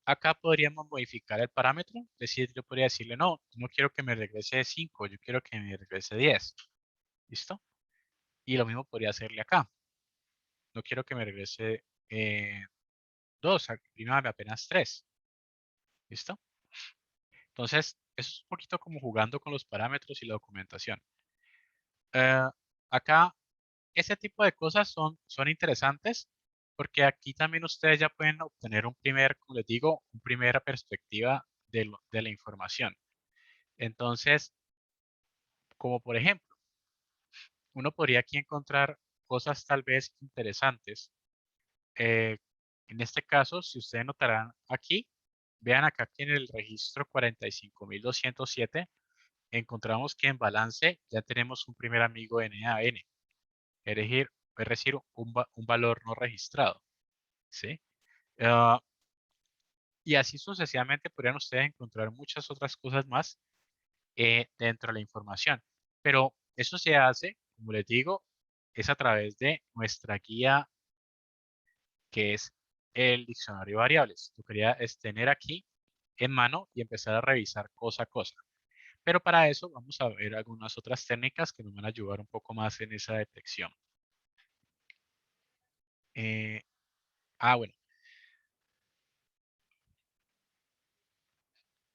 Speaker 1: Acá podríamos modificar el parámetro, es decir, yo podría decirle, no quiero que me regrese 5, yo quiero que me regrese 10. ¿Listo? Y lo mismo podría hacerle acá. No quiero que me regrese 2, primero apenas 3. ¿Listo? Entonces, eso es un poquito como jugando con los parámetros y la documentación. Eh, acá, ese tipo de cosas son interesantes porque aquí también ustedes ya pueden obtener como les digo, una primera perspectiva de la información. Entonces, como por ejemplo, uno podría aquí encontrar cosas tal vez interesantes. Eh, en este caso, si ustedes notarán aquí, vean acá que en el registro 45.207 encontramos que en balance ya tenemos un primer amigo NaN, es decir, un valor no registrado. ¿Sí? Ah, y así sucesivamente podrían ustedes encontrar muchas otras cosas más dentro de la información. Pero eso se hace, como les digo, es a través de nuestra guía que es el diccionario de variables. Lo quería es tener aquí en mano y empezar a revisar cosa a cosa. Pero para eso vamos a ver algunas otras técnicas que nos van a ayudar un poco más en esa detección. Eh, bueno,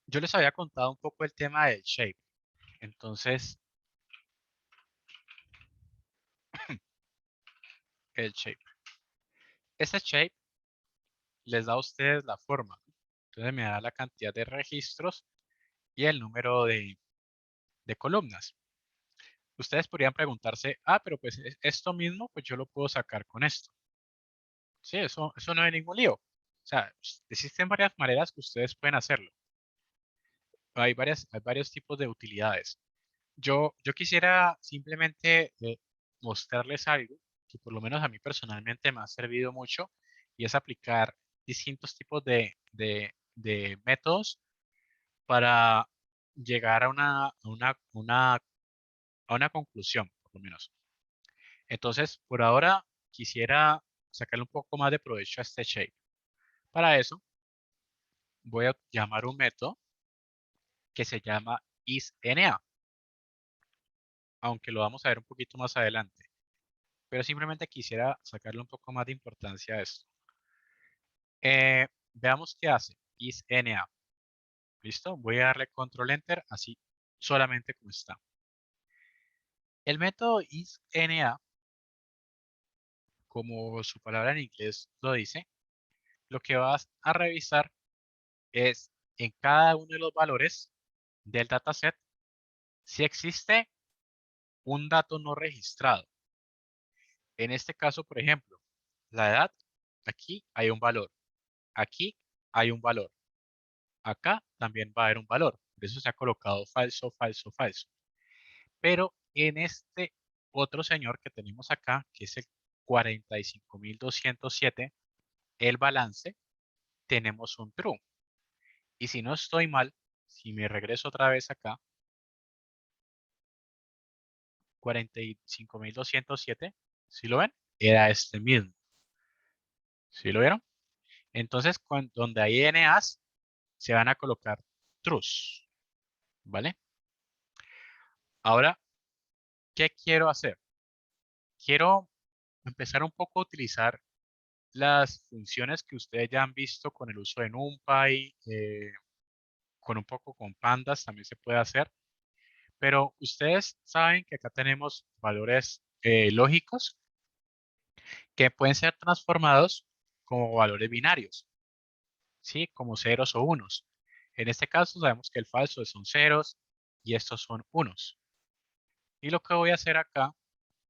Speaker 1: yo les había contado un poco el tema del shape. Entonces, el shape. Este shape les da a ustedes la forma. Entonces me da la cantidad de registros y el número de columnas. Ustedes podrían preguntarse, pero pues esto mismo, pues yo lo puedo sacar con esto. Sí, eso no hay ningún lío. O sea, existen varias maneras que ustedes pueden hacerlo. Hay varios tipos de utilidades. Yo quisiera simplemente mostrarles algo que por lo menos a mí personalmente me ha servido mucho y es aplicar distintos tipos de métodos para llegar a una conclusión, por lo menos. Entonces, por ahora quisiera sacarle un poco más de provecho a este shape. Para eso, voy a llamar un método que se llama isNA. aunque lo vamos a ver un poquito más adelante. Pero simplemente quisiera sacarle un poco más de importancia a esto. Veamos qué hace isNA. ¿Listo? Voy a darle control enter, así solamente como está. El método isNA, como su palabra en inglés lo dice, lo que vas a revisar es en cada uno de los valores del dataset si existe un dato no registrado. En este caso, por ejemplo, la edad, aquí hay un valor, aquí hay un valor, acá también va a haber un valor. Por eso se ha colocado falso, falso, falso. Pero en este otro señor que tenemos acá, que es el 45.207, el balance, tenemos un true. Y si no estoy mal, si me regreso otra vez acá, 45.207, ¿sí lo ven? Era este mismo. ¿Sí lo vieron? Entonces, donde hay NAs, se van a colocar trues, ¿vale? Ahora, ¿qué quiero hacer? Quiero empezar un poco a utilizar las funciones que ustedes ya han visto con el uso de NumPy, con un poco con pandas también se puede hacer, pero ustedes saben que acá tenemos valores lógicos que pueden ser transformados como valores binarios, ¿sí? Como ceros o unos. En este caso sabemos que el falso son ceros y estos son unos. Y lo que voy a hacer acá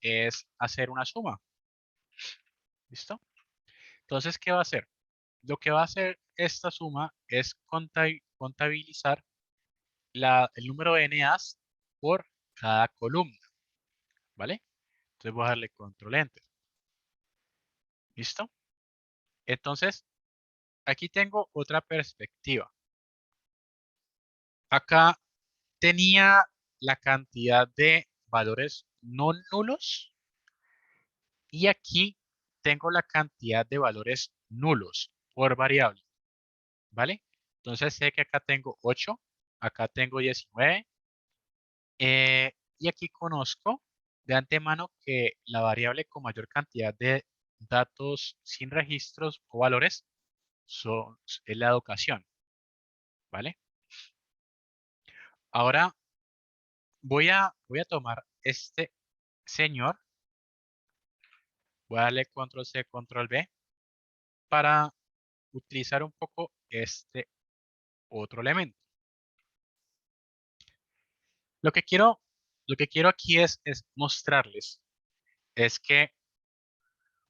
Speaker 1: es hacer una suma. ¿Listo? Entonces, ¿qué va a hacer? Lo que va a hacer esta suma es contabilizar el número de NAs por cada columna, ¿vale? Entonces voy a darle control enter. ¿Listo? Entonces, aquí tengo otra perspectiva. Acá tenía la cantidad de valores no nulos y aquí tengo la cantidad de valores nulos por variable, ¿vale? Entonces sé que acá tengo 8, acá tengo 19 y aquí conozco de antemano que la variable con mayor cantidad de datos sin registros o valores es la educación, ¿vale? Ahora voy a tomar este señor, voy a darle control C, control V para utilizar un poco este otro elemento. Lo que quiero, lo que quiero aquí es mostrarles es que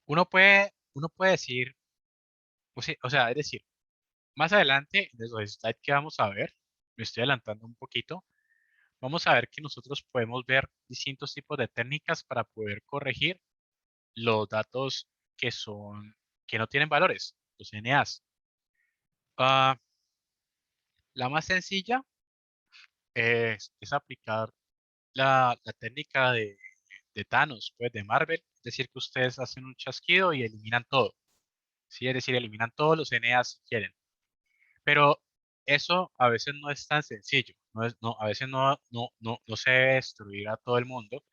Speaker 1: uno puede decir, o sea, es decir, más adelante, de los slides que vamos a ver, me estoy adelantando un poquito, vamos a ver que nosotros podemos ver distintos tipos de técnicas para poder corregir los datos que no tienen valores, los NAs. Ah, la más sencilla es aplicar la técnica de Thanos, pues de Marvel, es decir, que ustedes hacen un chasquido y eliminan todo, ¿sí? Es decir, eliminan todos los NAs si quieren. Pero eso a veces no es tan sencillo, a veces no se debe destruir a todo el mundo.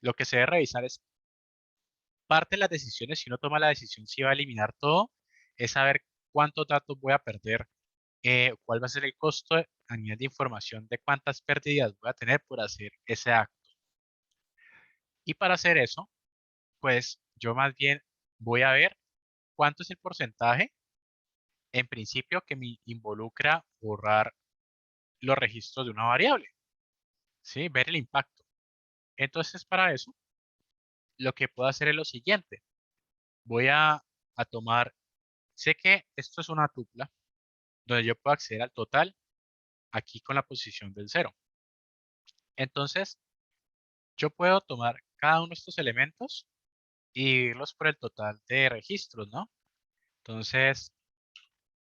Speaker 1: Lo que se debe revisar es parte de las decisiones, si uno toma la decisión si va a eliminar todo, es saber cuántos datos voy a perder, cuál va a ser el costo a nivel de información de cuántas pérdidas voy a tener por hacer ese acto. Y para hacer eso, pues yo más bien voy a ver cuánto es el porcentaje, en principio, que me involucra borrar los registros de una variable, ¿sí? Ver el impacto. Entonces, para eso, lo que puedo hacer es lo siguiente. Voy a tomar, sé que esto es una tupla, donde yo puedo acceder al total aquí con la posición del 0. Entonces, yo puedo tomar cada uno de estos elementos y dividirlos por el total de registros, ¿no? Entonces,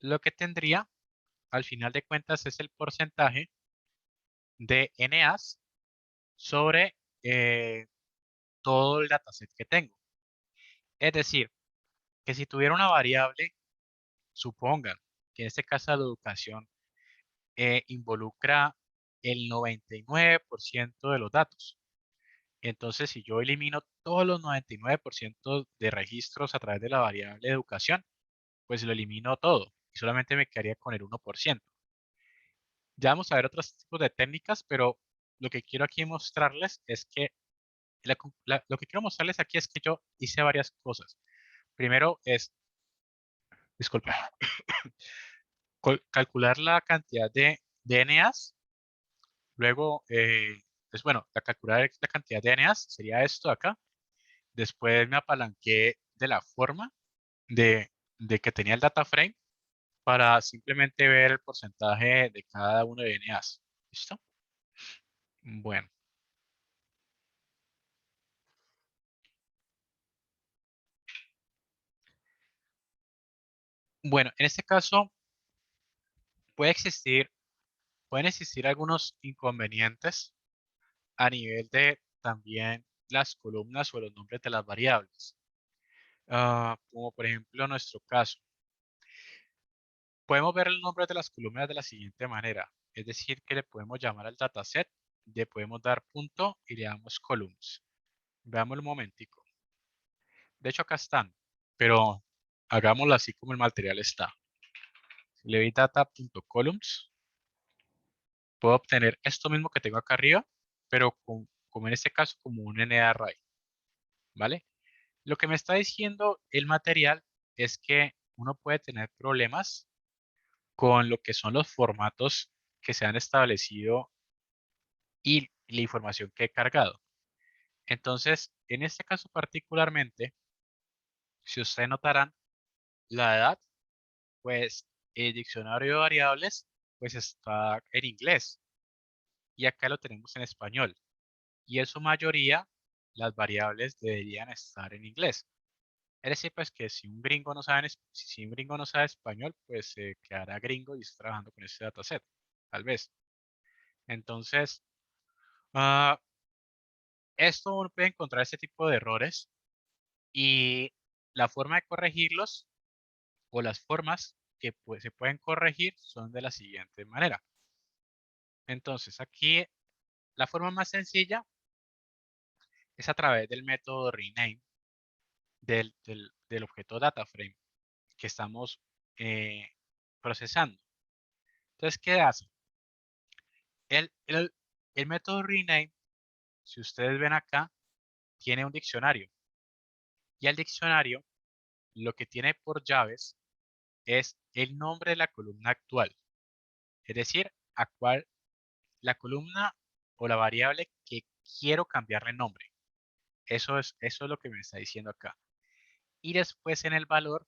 Speaker 1: lo que tendría al final de cuentas es el porcentaje de NAs sobre todo el dataset que tengo. Es decir, que si tuviera una variable, supongan que en este caso la educación involucra el 99% de los datos. Entonces, si yo elimino todos los 99% de registros a través de la variable educación, pues lo elimino todo y solamente me quedaría con el 1%. Ya vamos a ver otros tipos de técnicas, pero lo que quiero aquí mostrarles es que lo que quiero mostrarles aquí es que yo hice varias cosas. Primero es, disculpe, calcular la cantidad de DNAs. Luego, pues bueno, calcular la cantidad de DNAs sería esto de acá. Después me apalanqué de la forma de, de que tenía el data frame para simplemente ver el porcentaje de cada uno de DNAs. ¿Listo? Bueno. Bueno, en este caso puede existir, pueden existir algunos inconvenientes a nivel de también las columnas o los nombres de las variables. Como por ejemplo nuestro caso. Podemos ver el nombre de las columnas de la siguiente manera. Es decir, que le podemos llamar al dataset, le podemos dar punto y le damos columns. Veamos un momentico. De hecho, acá están, pero hagámoslo así como el material está. Si le doy data.columns, puedo obtener esto mismo que tengo acá arriba, pero como en este caso como un NArray, ¿vale? Lo que me está diciendo el material es que uno puede tener problemas con lo que son los formatos que se han establecido y la información que he cargado. Entonces, en este caso particularmente, si ustedes notarán, la edad, pues el diccionario de variables, pues está en inglés y acá lo tenemos en español. Y en su mayoría, las variables deberían estar en inglés. Es decir, pues que si un gringo no sabe, si un gringo no sabe español, pues se quedará gringo y está trabajando con este dataset, tal vez. Entonces, ah, esto uno puede encontrar este tipo de errores y la forma de corregirlos o las formas que se pueden corregir son de la siguiente manera. Entonces, aquí la forma más sencilla es a través del método rename del objeto DataFrame que estamos eh, procesando. Entonces, ¿qué hace? El, el, el método rename, si ustedes ven acá, tiene un diccionario y el diccionario lo que tiene por llaves es el nombre de la columna actual, es decir, a cuál la columna o la variable que quiero cambiarle nombre. Eso es lo que me está diciendo acá. Y después en el valor,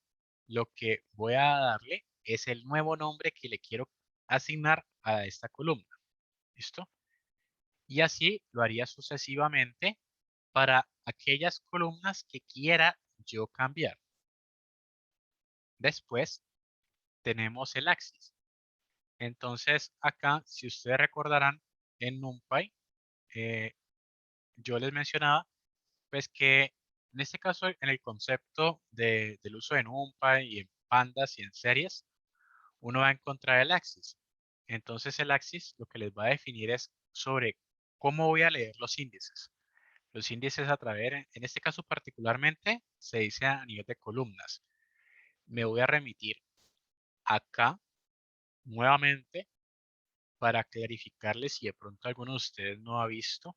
Speaker 1: lo que voy a darle es el nuevo nombre que le quiero asignar a esta columna. ¿Listo? Y así lo haría sucesivamente para aquellas columnas que quiera yo cambiar. Después tenemos el axis. Entonces acá, si ustedes recordarán, en NumPy, eh, yo les mencionaba pues que en este caso, en el concepto del uso de NumPy y en pandas y en series, uno va a encontrar el axis. Entonces el axis lo que les va a definir es sobre cómo voy a leer los índices. Los índices a través, en este caso particularmente, se dice a nivel de columnas. Me voy a remitir acá nuevamente para clarificarles si de pronto alguno de ustedes no ha visto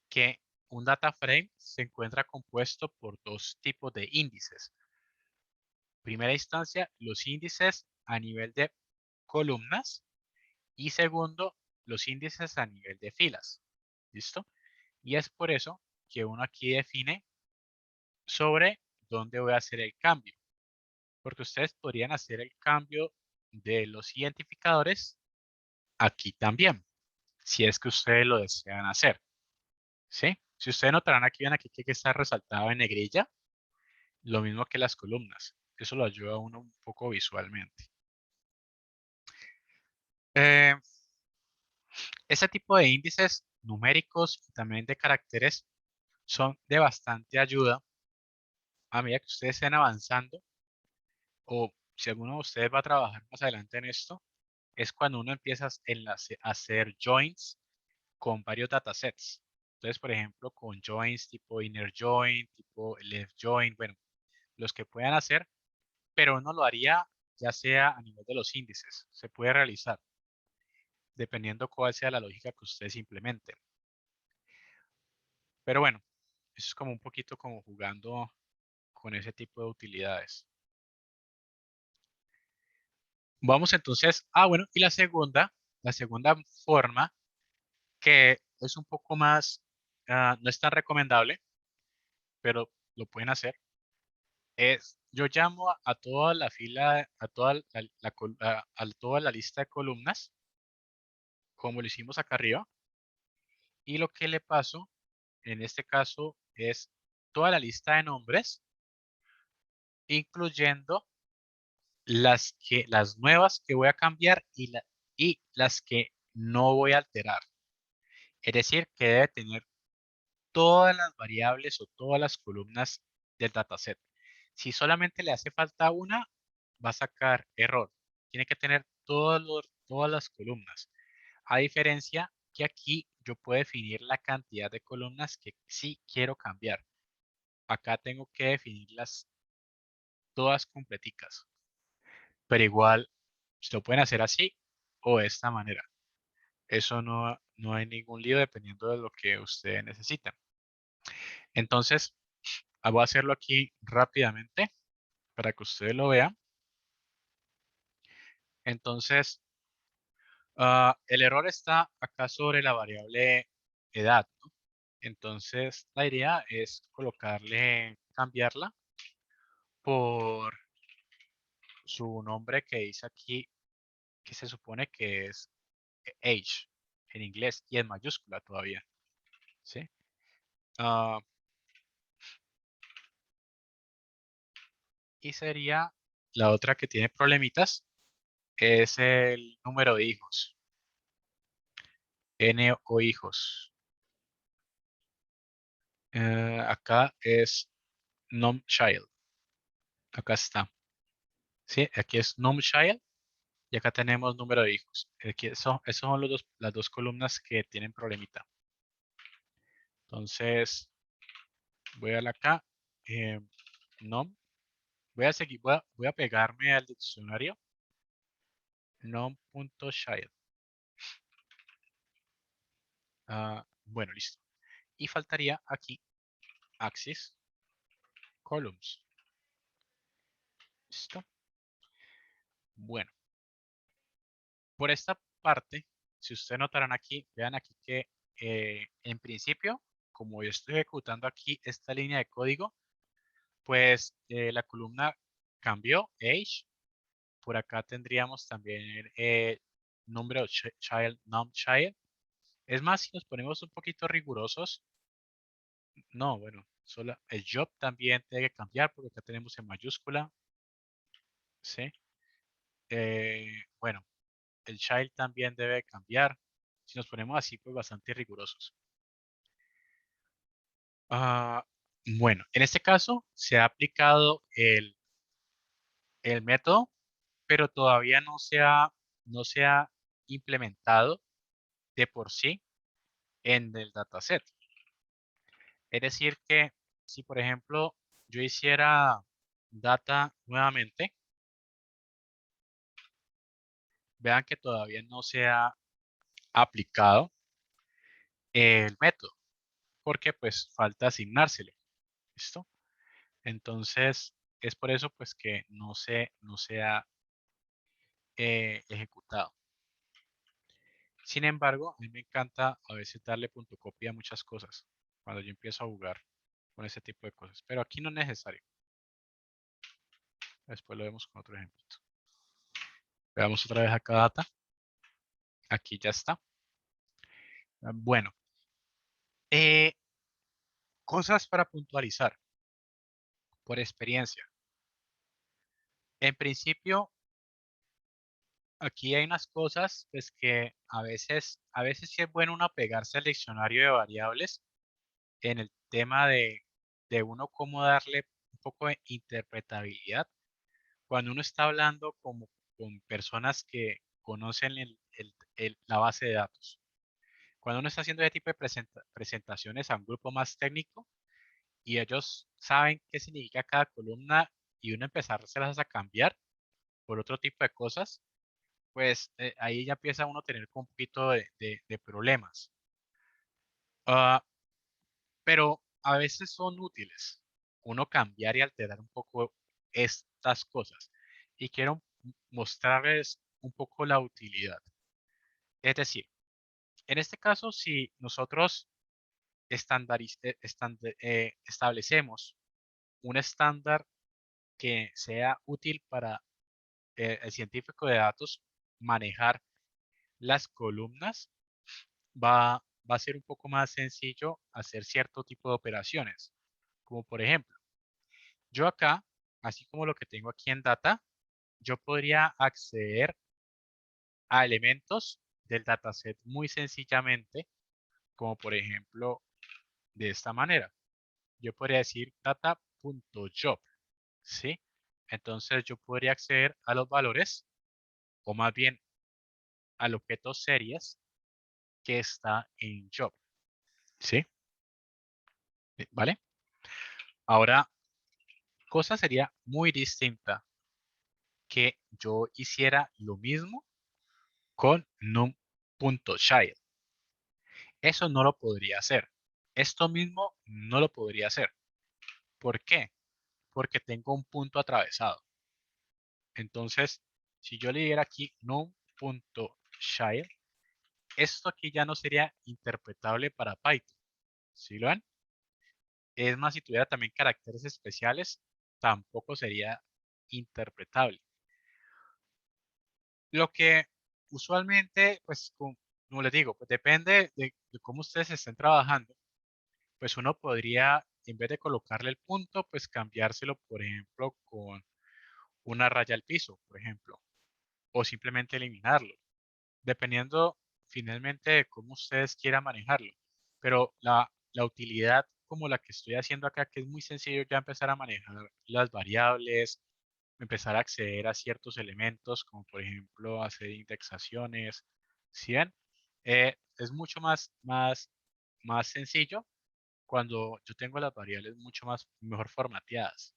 Speaker 1: que un data frame se encuentra compuesto por dos tipos de índices. Primera instancia, los índices a nivel de columnas y segundo, los índices a nivel de filas. ¿Listo? Y es por eso que uno aquí define sobre dónde voy a hacer el cambio. Porque ustedes podrían hacer el cambio de los identificadores aquí también, si es que ustedes lo desean hacer. ¿Sí? Si ustedes notarán aquí, ven aquí que está resaltado en negrilla, lo mismo que las columnas. Eso lo ayuda a uno un poco visualmente. Eh, Ese tipo de índices numéricos y también de caracteres son de bastante ayuda a medida que ustedes estén avanzando o si alguno de ustedes va a trabajar más adelante en esto, es cuando uno empieza a hacer joins con varios datasets. Entonces, por ejemplo, con joins tipo inner join, tipo left join, bueno, los que puedan hacer, pero uno lo haría ya sea a nivel de los índices. Se puede realizar, dependiendo cuál sea la lógica que ustedes implementen. Pero bueno, eso es como un poquito como jugando con ese tipo de utilidades. Vamos entonces, bueno, y la segunda forma que es un poco más, no es tan recomendable, pero lo pueden hacer, es yo llamo a toda la fila, a toda a toda la lista de columnas, como lo hicimos acá arriba, y lo que le paso en este caso es toda la lista de nombres, incluyendo las nuevas que voy a cambiar y las que no voy a alterar. Es decir, que debe tener todas las variables o todas las columnas del dataset. Si solamente le hace falta una, va a sacar error. Tiene que tener todas las columnas. A diferencia que aquí yo puedo definir la cantidad de columnas que sí quiero cambiar. Acá tengo que definirlas todas completicas. Pero igual, se lo pueden hacer así o de esta manera. Eso no hay ningún lío dependiendo de lo que ustedes necesiten. Entonces, voy a hacerlo aquí rápidamente para que ustedes lo vean. Entonces, el error está acá sobre la variable edad, ¿no? Entonces, la idea es cambiarla por su nombre que dice aquí, que se supone que es age en inglés y en mayúscula todavía, ¿sí? Ah, y sería la otra que tiene problemitas, es el número de hijos, N o hijos. Acá es nom child, acá está, ¿sí? Aquí es nom child y acá tenemos número de hijos. Aquí esos son las dos columnas que tienen problemita. Entonces, voy a la acá, eh, nom, voy a pegarme al diccionario, nom.child. Bueno, listo. Y faltaría aquí axis columns. ¿Listo? Bueno, por esta parte, si ustedes notarán aquí, vean aquí que en principio, como yo estoy ejecutando aquí esta línea de código, pues la columna cambió, age. Por acá tendríamos también número child, num child. Es más, si nos ponemos un poquito rigurosos, no, bueno, solo el job también tiene que cambiar porque acá tenemos en mayúscula, ¿sí? Bueno, el child también debe cambiar. Si nos ponemos así, pues bastante rigurosos. Ah, bueno, en este caso se ha aplicado el método, pero todavía no se ha implementado de por sí en el dataset. Es decir que si por ejemplo yo hiciera data nuevamente, vean que todavía no se ha aplicado el método, porque pues falta asignárselo. ¿Listo? Entonces, es por eso pues que no se ha ejecutado. Sin embargo, a mí me encanta a veces darle punto copia a muchas cosas cuando yo empiezo a jugar con ese tipo de cosas, pero aquí no es necesario. Después lo vemos con otro ejemplo. Veamos otra vez acá data. Aquí ya está. Bueno, eh, cosas para puntualizar por experiencia. En principio, aquí hay unas cosas pues que a veces sí es bueno uno pegarse al diccionario de variables en el tema de uno cómo darle un poco de interpretabilidad cuando uno está hablando con personas que conocen la base de datos. Cuando uno está haciendo ese tipo de presentaciones a un grupo más técnico y ellos saben qué significa cada columna y uno empezárselas a cambiar por otro tipo de cosas, pues ahí ya empieza uno a tener un poquito de problemas. Ah, pero a veces son útiles uno cambiar y alterar un poco estas cosas. Y quiero mostrarles un poco la utilidad. Es decir, en este caso, si nosotros establecemos un estándar que sea útil para el científico de datos manejar las columnas, va a ser un poco más sencillo hacer cierto tipo de operaciones. Como por ejemplo, yo acá, así como lo que tengo aquí en data, yo podría acceder a elementos del dataset muy sencillamente, como por ejemplo de esta manera. Yo podría decir data.job, ¿sí? Entonces yo podría acceder a los valores, o más bien al objeto series que está en job, ¿sí? ¿Vale? Ahora, cosa sería muy distinta que yo hiciera lo mismo con num.child. Eso no lo podría hacer. Esto mismo no lo podría hacer. ¿Por qué? Porque tengo un punto atravesado. Entonces, si yo le diera aquí num.child, esto aquí ya no sería interpretable para Python. ¿Sí lo ven? Es más, si tuviera también caracteres especiales, tampoco sería interpretable. Lo que usualmente, pues, como les digo, pues depende de cómo ustedes estén trabajando, pues uno podría, en vez de colocarle el punto, pues cambiárselo, por ejemplo, con una raya al piso, por ejemplo, o simplemente eliminarlo, dependiendo finalmente de cómo ustedes quieran manejarlo. Pero la utilidad como la que estoy haciendo acá, que es muy sencillo ya empezar a manejar las variables, empezar a acceder a ciertos elementos, como por ejemplo hacer indexaciones, ¿sí ven? Es mucho más sencillo cuando yo tengo las variables mucho mejor formateadas,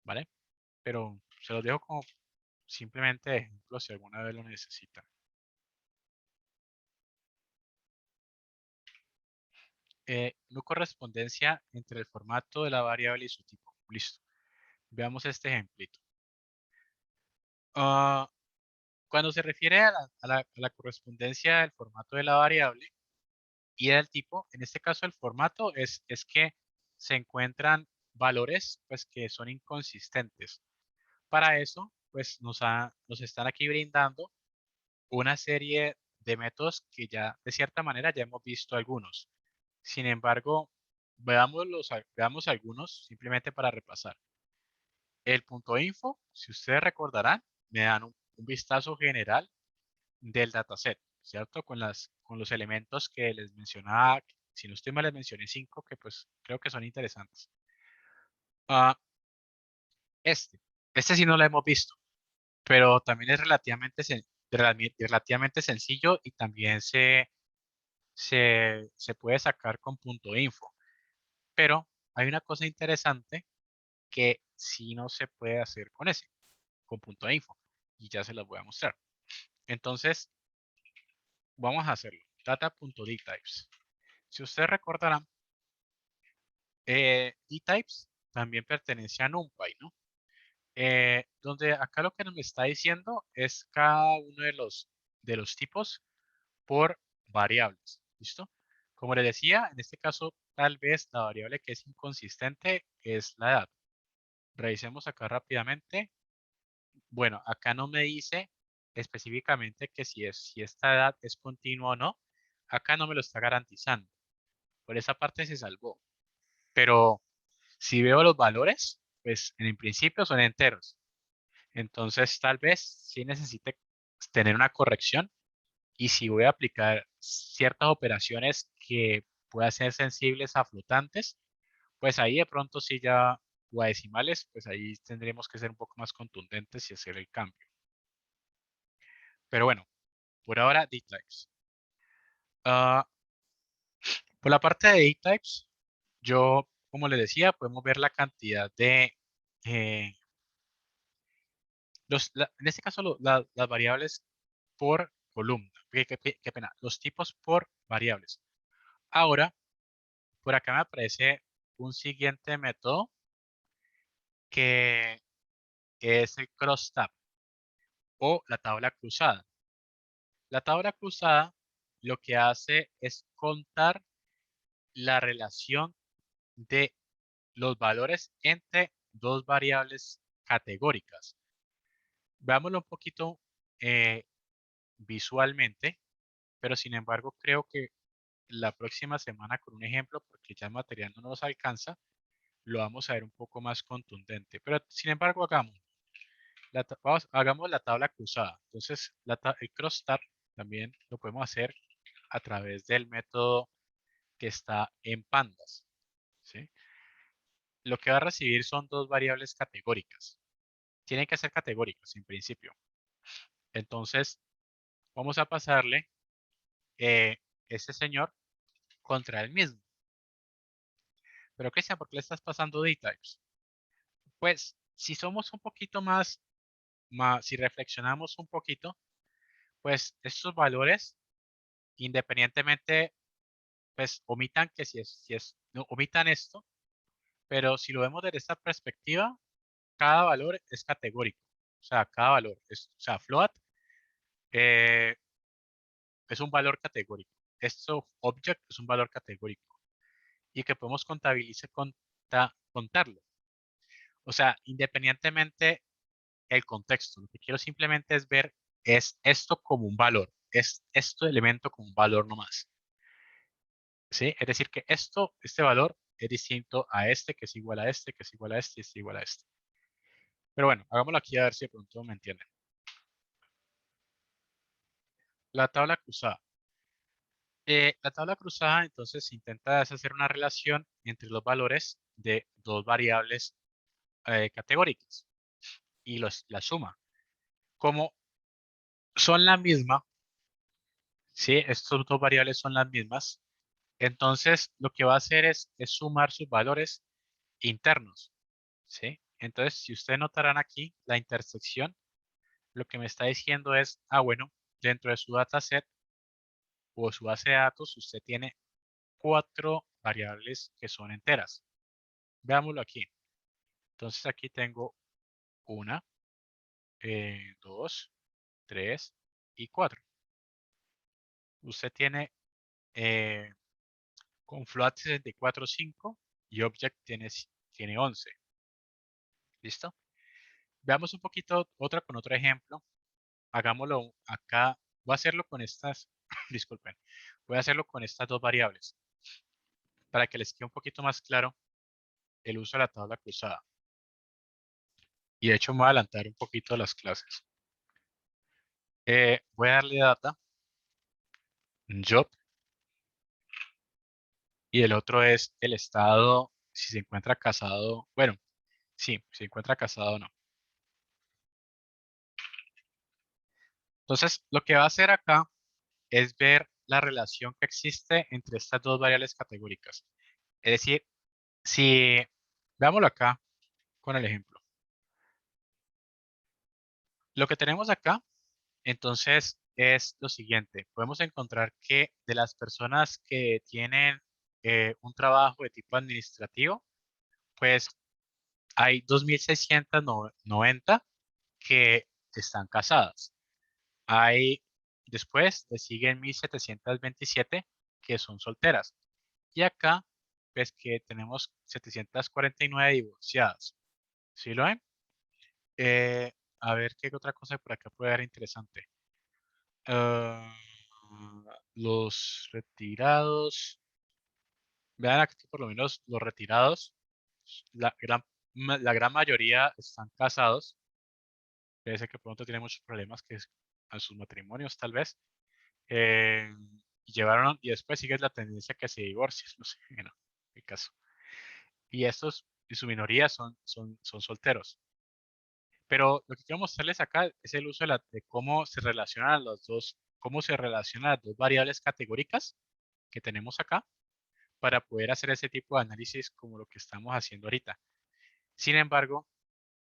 Speaker 1: ¿vale? Pero se los dejo como simplemente de ejemplo si alguna vez lo necesitan. No correspondencia entre el formato de la variable y su tipo. Listo. Veamos este ejemplito. Ah, cuando se refiere a la correspondencia del formato de la variable y del tipo, en este caso el formato es que se encuentran valores pues, que son inconsistentes. Para eso, pues nos están aquí brindando una serie de métodos que ya de cierta manera ya hemos visto algunos. Sin embargo, veamos algunos simplemente para repasar. El punto info, si ustedes recordarán, me dan un vistazo general del dataset, ¿cierto? Con los elementos que les mencionaba, si no estoy mal les mencioné 5 que pues creo que son interesantes. Ah, este, este sí no lo hemos visto, pero también es relativamente sencillo y también se puede sacar con punto info. Pero hay una cosa interesante que sí no se puede hacer con ese, con punto info. Y ya se las voy a mostrar. Entonces, vamos a hacerlo. Data.dtypes. Si ustedes recordarán, dtypes también pertenece a NumPy, ¿no? Donde acá lo que nos está diciendo es cada uno de los tipos por variables. ¿Listo? Como les decía, en este caso, tal vez la variable que es inconsistente es la edad. Revisemos acá rápidamente. Bueno, acá no me dice específicamente que si esta edad es continua o no. Acá no me lo está garantizando. Por esa parte se salvó. Pero si veo los valores, pues en principio son enteros. Entonces tal vez sí necesite tener una corrección. Y si voy a aplicar ciertas operaciones que puedan ser sensibles a flotantes, pues ahí de pronto sí ya, o a decimales, pues ahí tendremos que ser un poco más contundentes y hacer el cambio. Pero bueno, por ahora, dtypes. Ah, por la parte de data-types, yo, como les decía, podemos ver la cantidad de, eh, en este caso, las variables por columna. Qué pena, los tipos por variables. Ahora, por acá me aparece un siguiente método que es el crosstab o la tabla cruzada. La tabla cruzada lo que hace es contar la relación de los valores entre dos variables categóricas. Veámoslo un poquito eh, visualmente, pero sin embargo creo que la próxima semana con un ejemplo, porque ya el material no nos alcanza, lo vamos a ver un poco más contundente. Pero sin embargo hagamos la tabla cruzada. Entonces el crosstab también lo podemos hacer a través del método que está en pandas. ¿Sí? Lo que va a recibir son dos variables categóricas. Tienen que ser categóricas en principio. Entonces, vamos a pasarle este señor contra el mismo. Pero Cristian, ¿por qué le estás pasando dtypes? Pues, si somos un poquito si reflexionamos un poquito, pues estos valores, independientemente, pues omitan que no, omitan esto, pero si lo vemos desde esta perspectiva, cada valor es categórico. O sea, cada valor o sea, float eh, es un valor categórico. Esto, object, es un valor categórico y que podemos contarlo. O sea, independientemente el contexto, lo que quiero simplemente es ver es esto como un valor, es este elemento como un valor nomás. ¿Sí? Es decir, que este valor es distinto a este, que es igual a este, que es igual a este, y es igual a este. Pero bueno, hagámoslo aquí a ver si de pronto me entienden. La tabla cruzada. La tabla cruzada entonces intenta hacer una relación entre los valores de dos variables categóricas y la suma. Como son la misma, ¿sí? Estos dos variables son las mismas, entonces lo que va a hacer es sumar sus valores internos, ¿sí? Entonces, si ustedes notarán aquí la intersección, lo que me está diciendo es, bueno, dentro de su dataset o su base de datos, usted tiene cuatro variables que son enteras. Veámoslo aquí. Entonces aquí tengo una, dos, tres y cuatro. Usted tiene eh, con float 64.5 y object tiene 11. ¿Listo? Veamos un poquito otra con otro ejemplo. Hagámoslo acá. Voy a hacerlo con estas, disculpen, voy a hacerlo con estas dos variables para que les quede un poquito más claro el uso de la tabla cruzada. Y de hecho me voy a adelantar un poquito las clases. Voy a darle data, job, y el otro es el estado, si se encuentra casado, bueno, sí, si se encuentra casado o no. Entonces, lo que va a hacer acá es ver la relación que existe entre estas dos variables categóricas. Es decir, si veámoslo acá con el ejemplo. Lo que tenemos acá, entonces, es lo siguiente. Podemos encontrar que de las personas que tienen un trabajo de tipo administrativo, pues hay 2.690 que están casadas. Hay, después le siguen 1.727 que son solteras. Y acá, pues que tenemos 749 divorciadas. ¿Sí lo ven? Eh, a ver qué otra cosa por acá puede haber interesante. Ah, los retirados. Vean aquí por lo menos los retirados. La gran, la gran mayoría están casados. Debe ser que pronto tienen muchos problemas en sus matrimonios, tal vez. Eh, y después sigue la tendencia que se divorcien. No sé, bueno, el caso. Y estos, en su minoría, son solteros. Pero lo que quiero mostrarles acá es el uso de cómo se relacionan los dos cómo se relacionan las dos variables categóricas que tenemos acá para poder hacer ese tipo de análisis como lo que estamos haciendo ahorita. Sin embargo,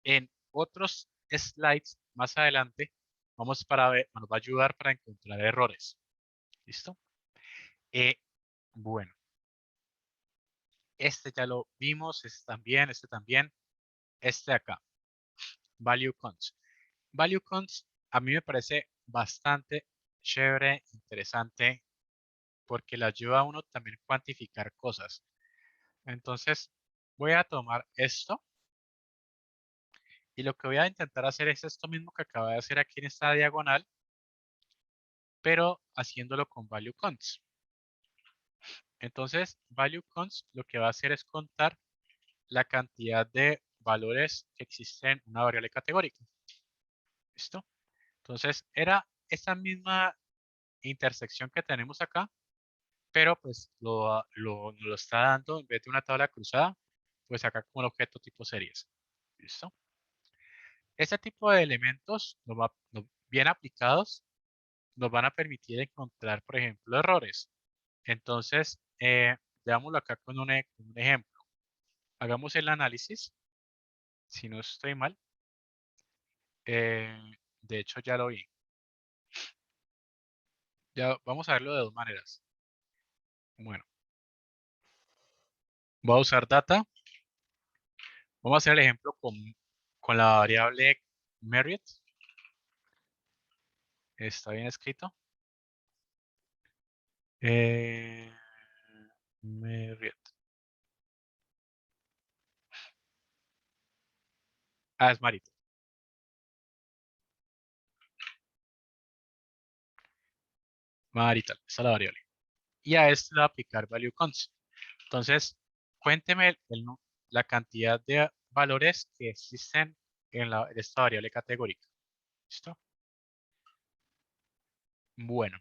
Speaker 1: en otros slides más adelante, nos va a ayudar para encontrar errores. ¿Listo? Bueno, este ya lo vimos, este también, este de acá, Value Cons. Value Cons a mí me parece bastante chévere, interesante, porque le ayuda a uno también cuantificar cosas. Entonces, voy a tomar esto y lo que voy a intentar hacer es esto mismo que acabo de hacer aquí en esta diagonal, pero haciéndolo con Value Cons. Entonces, Value Cons lo que va a hacer es contar la cantidad de valores que existen en una variable categórica. ¿Listo? Entonces, era esa misma intersección que tenemos acá, pero pues nos lo está dando en vez de una tabla cruzada, pues acá como el objeto tipo series. ¿Listo? Este tipo de elementos bien aplicados nos van a permitir encontrar, por ejemplo, errores. Entonces, veámoslo acá con con un ejemplo. Hagamos el análisis, si no estoy mal. De hecho, ya lo vi. Ya vamos a verlo de dos maneras. Bueno, voy a usar data. Vamos a hacer el ejemplo con la variable Marriott. Está bien escrito. Eh, Marriott. Ah, es Marito. Marital, esa es la variable. Y a esto le voy a aplicar value cons. Entonces, cuénteme la cantidad de valores que existen en esta variable categórica. ¿Listo? Bueno,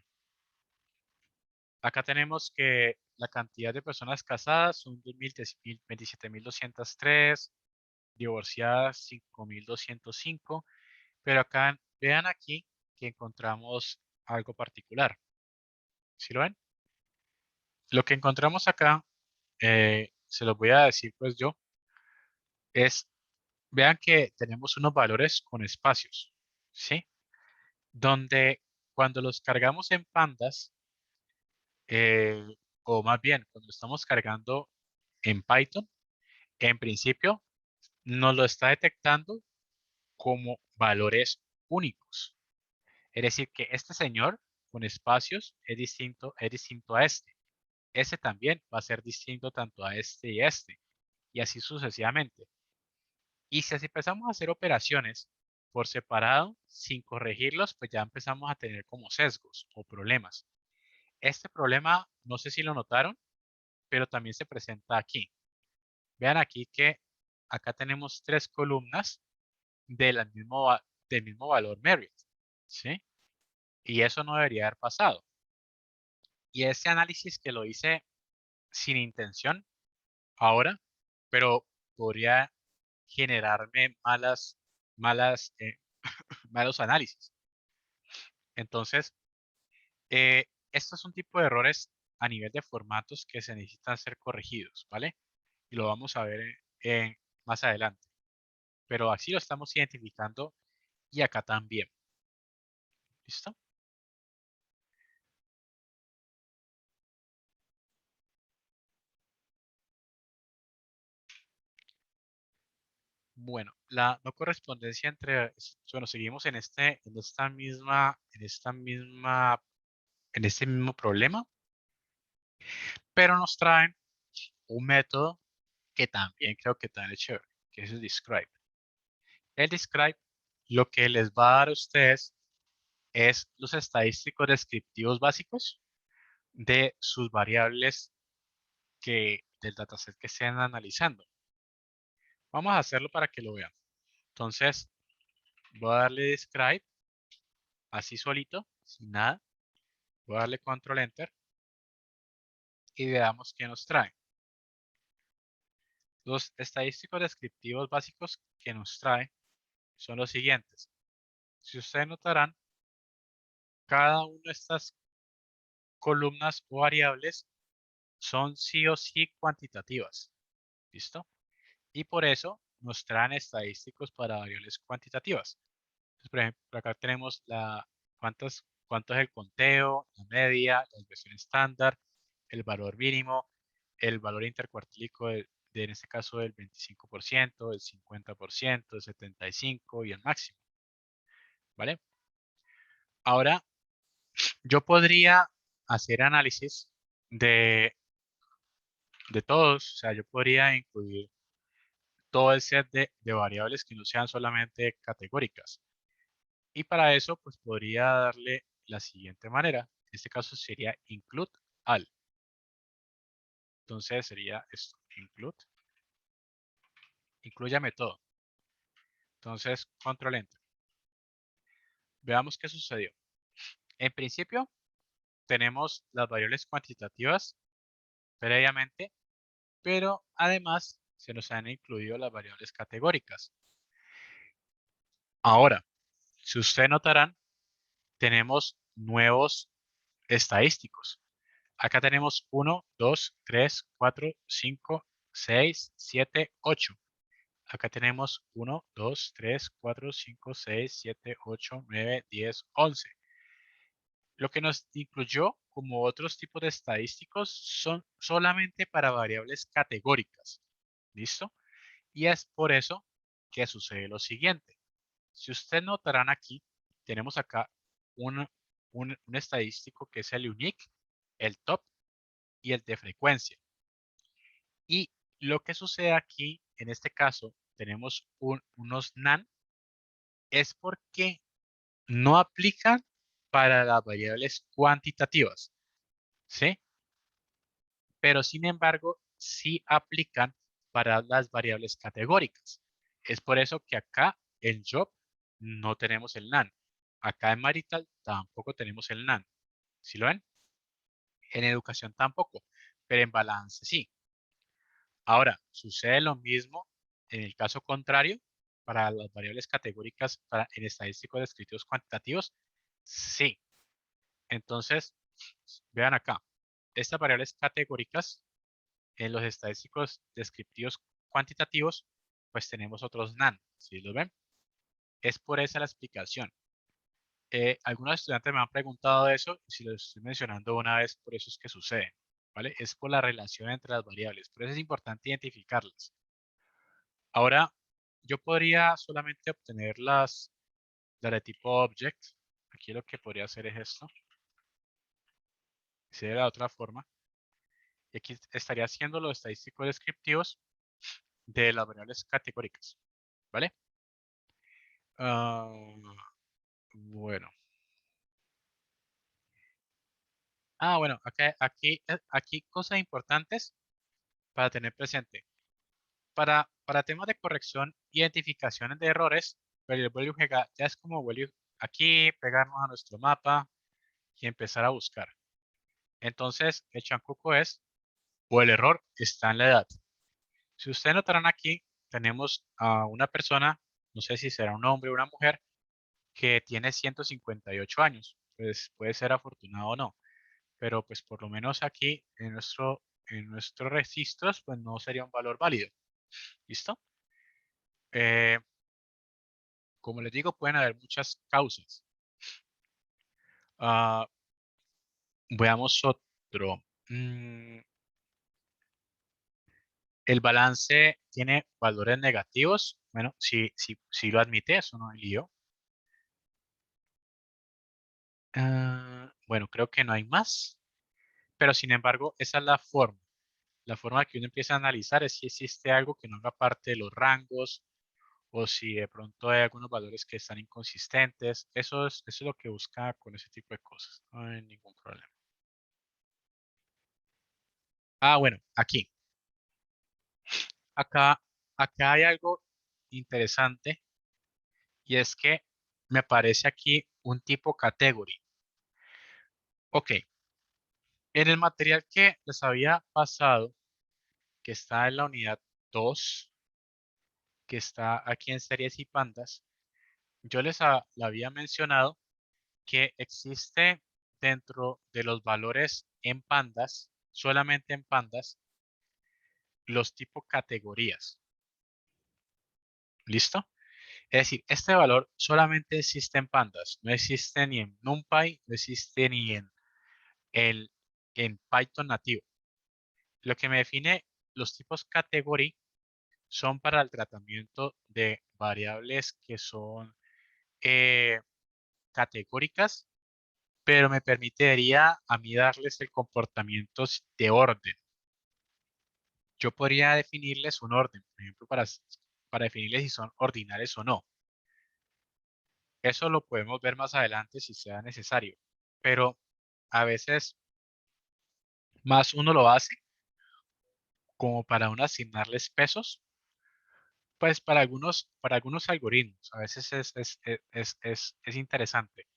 Speaker 1: acá tenemos que la cantidad de personas casadas son 27.203, divorciadas 5.205, pero acá vean aquí que encontramos algo particular. ¿Sí lo ven? Lo que encontramos acá, se los voy a decir pues yo, es, vean que tenemos unos valores con espacios, ¿sí? Donde cuando los cargamos en pandas, eh, o más bien cuando estamos cargando en Python, en principio nos lo está detectando como valores únicos. Es decir, que este señor con espacios es distinto a este. Ese también va a ser distinto tanto a este y a este, y así sucesivamente. Y si así empezamos a hacer operaciones por separado, sin corregirlos, pues ya empezamos a tener como sesgos o problemas. Este problema, no sé si lo notaron, pero también se presenta aquí. Vean aquí que acá tenemos tres columnas del mismo valor Marriott, ¿sí? Y eso no debería haber pasado. Y ese análisis que lo hice sin intención ahora, pero podría generarme malos análisis. Entonces, estos son tipo de errores a nivel de formatos que se necesitan ser corregidos, ¿vale? Y lo vamos a ver más adelante. Pero así lo estamos identificando y acá también. ¿Listo? Bueno, la no correspondencia bueno, seguimos en este mismo problema, pero nos traen un método que también creo que tan es chévere, que es el describe. El describe lo que les va a dar a ustedes es los estadísticos descriptivos básicos de sus variables del dataset que estén analizando. Vamos a hacerlo para que lo vean. Entonces, voy a darle describe, así solito, sin nada. Voy a darle control enter y veamos qué nos trae. Los estadísticos descriptivos básicos que nos trae son los siguientes. Si ustedes notarán, cada una de estas columnas o variables son sí o sí cuantitativas. ¿Listo? Y por eso nos traen estadísticos para variables cuantitativas. Entonces, por ejemplo, acá tenemos cuánto es el conteo, la media, la desviación estándar, el valor mínimo, el valor intercuartílico en este caso del 25%, del 50%, del 75% y el máximo. ¿Vale? Ahora, yo podría hacer análisis de, de todos, o sea, yo podría incluir todo el set de variables que no sean solamente categóricas. Y para eso, pues podría darle la siguiente manera. En este caso sería include all. Entonces sería esto, incluyame todo. Entonces, control enter. Veamos qué sucedió. En principio, tenemos las variables cuantitativas previamente, pero además se nos han incluido las variables categóricas. Ahora, si ustedes notarán, tenemos nuevos estadísticos. Acá tenemos 1, 2, 3, 4, 5, 6, 7, 8. Acá tenemos 1, 2, 3, 4, 5, 6, 7, 8, 9, 10, 11. Lo que nos incluyó como otros tipos de estadísticos son solamente para variables categóricas. ¿Listo? Y es por eso que sucede lo siguiente. Si ustedes notarán aquí, tenemos acá un estadístico que es el unique, el top y el de frecuencia. Y lo que sucede aquí, en este caso, tenemos unos NaN, es porque no aplican para las variables cuantitativas, ¿sí? Pero sin embargo, sí aplican para las variables categóricas. Es por eso que acá en Job no tenemos el NaN. Acá en Marital tampoco tenemos el NaN. ¿Sí lo ven? En educación tampoco, pero en balance sí. Ahora, sucede lo mismo en el caso contrario para las variables categóricas en estadísticos descriptivos cuantitativos. Sí. Entonces, vean acá. Estas variables categóricas en los estadísticos descriptivos cuantitativos, pues tenemos otros NaN. ¿Sí lo ven? Es por esa la explicación. Algunos estudiantes me han preguntado eso y si lo estoy mencionando una vez, por eso es que sucede. ¿Vale? Es por la relación entre las variables. Por eso es importante identificarlas. Ahora, yo podría solamente obtener las de tipo object. Aquí lo que podría hacer es esto. Si de la otra forma. Y aquí estaría haciendo los estadísticos descriptivos de las variables categóricas. ¿Vale? Bueno. Bueno, aquí cosas importantes para tener presente. Para temas de corrección, identificaciones de errores, pero el value ya es como value aquí, pegarnos a nuestro mapa y empezar a buscar. Entonces, el chancuco es, o el error está en la edad. Si ustedes notarán aquí, tenemos a una persona, no sé si será un hombre o una mujer, que tiene 158 años. Pues puede ser afortunado o no, pero pues por lo menos aquí en nuestros registros, pues no sería un valor válido. ¿Listo? Eh, como les digo, pueden haber muchas causas. Ah, veamos otro. El balance tiene valores negativos. Bueno, si lo admite, eso no es lío. Bueno, creo que no hay más. Pero sin embargo, esa es la forma. La forma que uno empieza a analizar es si existe algo que no haga parte de los rangos o si de pronto hay algunos valores que están inconsistentes. Eso es lo que busca con ese tipo de cosas. No hay ningún problema. Bueno, aquí. Acá, acá hay algo interesante y es que me aparece aquí un tipo category. Ok, en el material que les había pasado, que está en la unidad 2, que está aquí en series y pandas, yo le había mencionado que existe dentro de los valores en pandas, solamente en pandas, los tipos categorías. ¿Listo? Es decir, este valor solamente existe en pandas, no existe ni en NumPy, no existe ni el, en Python nativo. Lo que me define los tipos category son para el tratamiento de variables que son eh, categóricas, pero me permitiría a mí darles el comportamiento de orden. Yo podría definirles un orden, por ejemplo, para definirles si son ordinales o no. Eso lo podemos ver más adelante si sea necesario, pero a veces más uno lo hace como para uno asignarles pesos, pues para algunos algoritmos, a veces es interesante,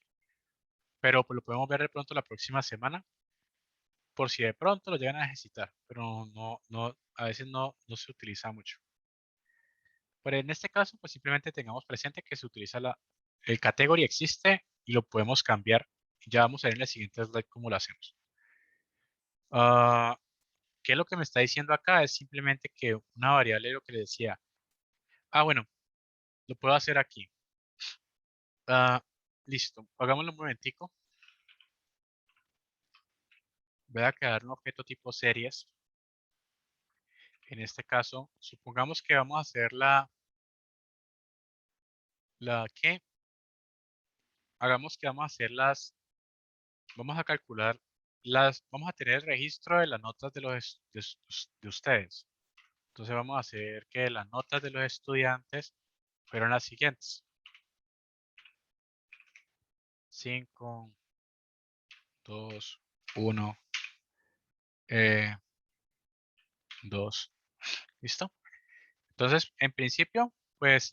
Speaker 1: pero pues lo podemos ver de pronto la próxima semana por si de pronto lo llegan a necesitar, pero a veces no se utiliza mucho. Pero en este caso, pues simplemente tengamos presente que se utiliza el category existe y lo podemos cambiar. Ya vamos a ver en la siguiente slide cómo lo hacemos. ¿Qué es lo que me está diciendo acá? Es simplemente que una variable, lo que le decía. Bueno, lo puedo hacer aquí. Listo, hagámoslo un momentico. Voy a crear un objeto tipo series. En este caso, supongamos que vamos a hacer ¿qué? Hagamos que vamos a hacer vamos a calcular vamos a tener el registro de las notas de ustedes. Entonces vamos a hacer que las notas de los estudiantes fueron las siguientes. 5, 2, 1, 2. ¿Listo? Entonces, en principio, pues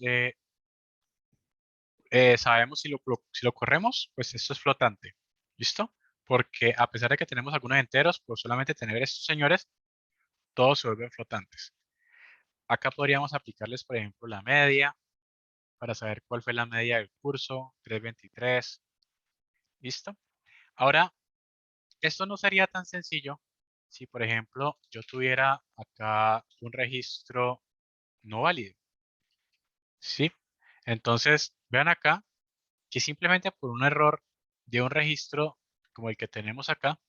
Speaker 1: sabemos si lo corremos, pues esto es flotante. ¿Listo? Porque a pesar de que tenemos algunos enteros, por solamente tener estos señores, todos se vuelven flotantes. Acá podríamos aplicarles, por ejemplo, la media para saber cuál fue la media del curso, 323. ¿Listo? Ahora, esto no sería tan sencillo si, por ejemplo, yo tuviera acá un registro no válido. ¿Sí? Entonces, vean acá que simplemente por un error de un registro como el que tenemos acá,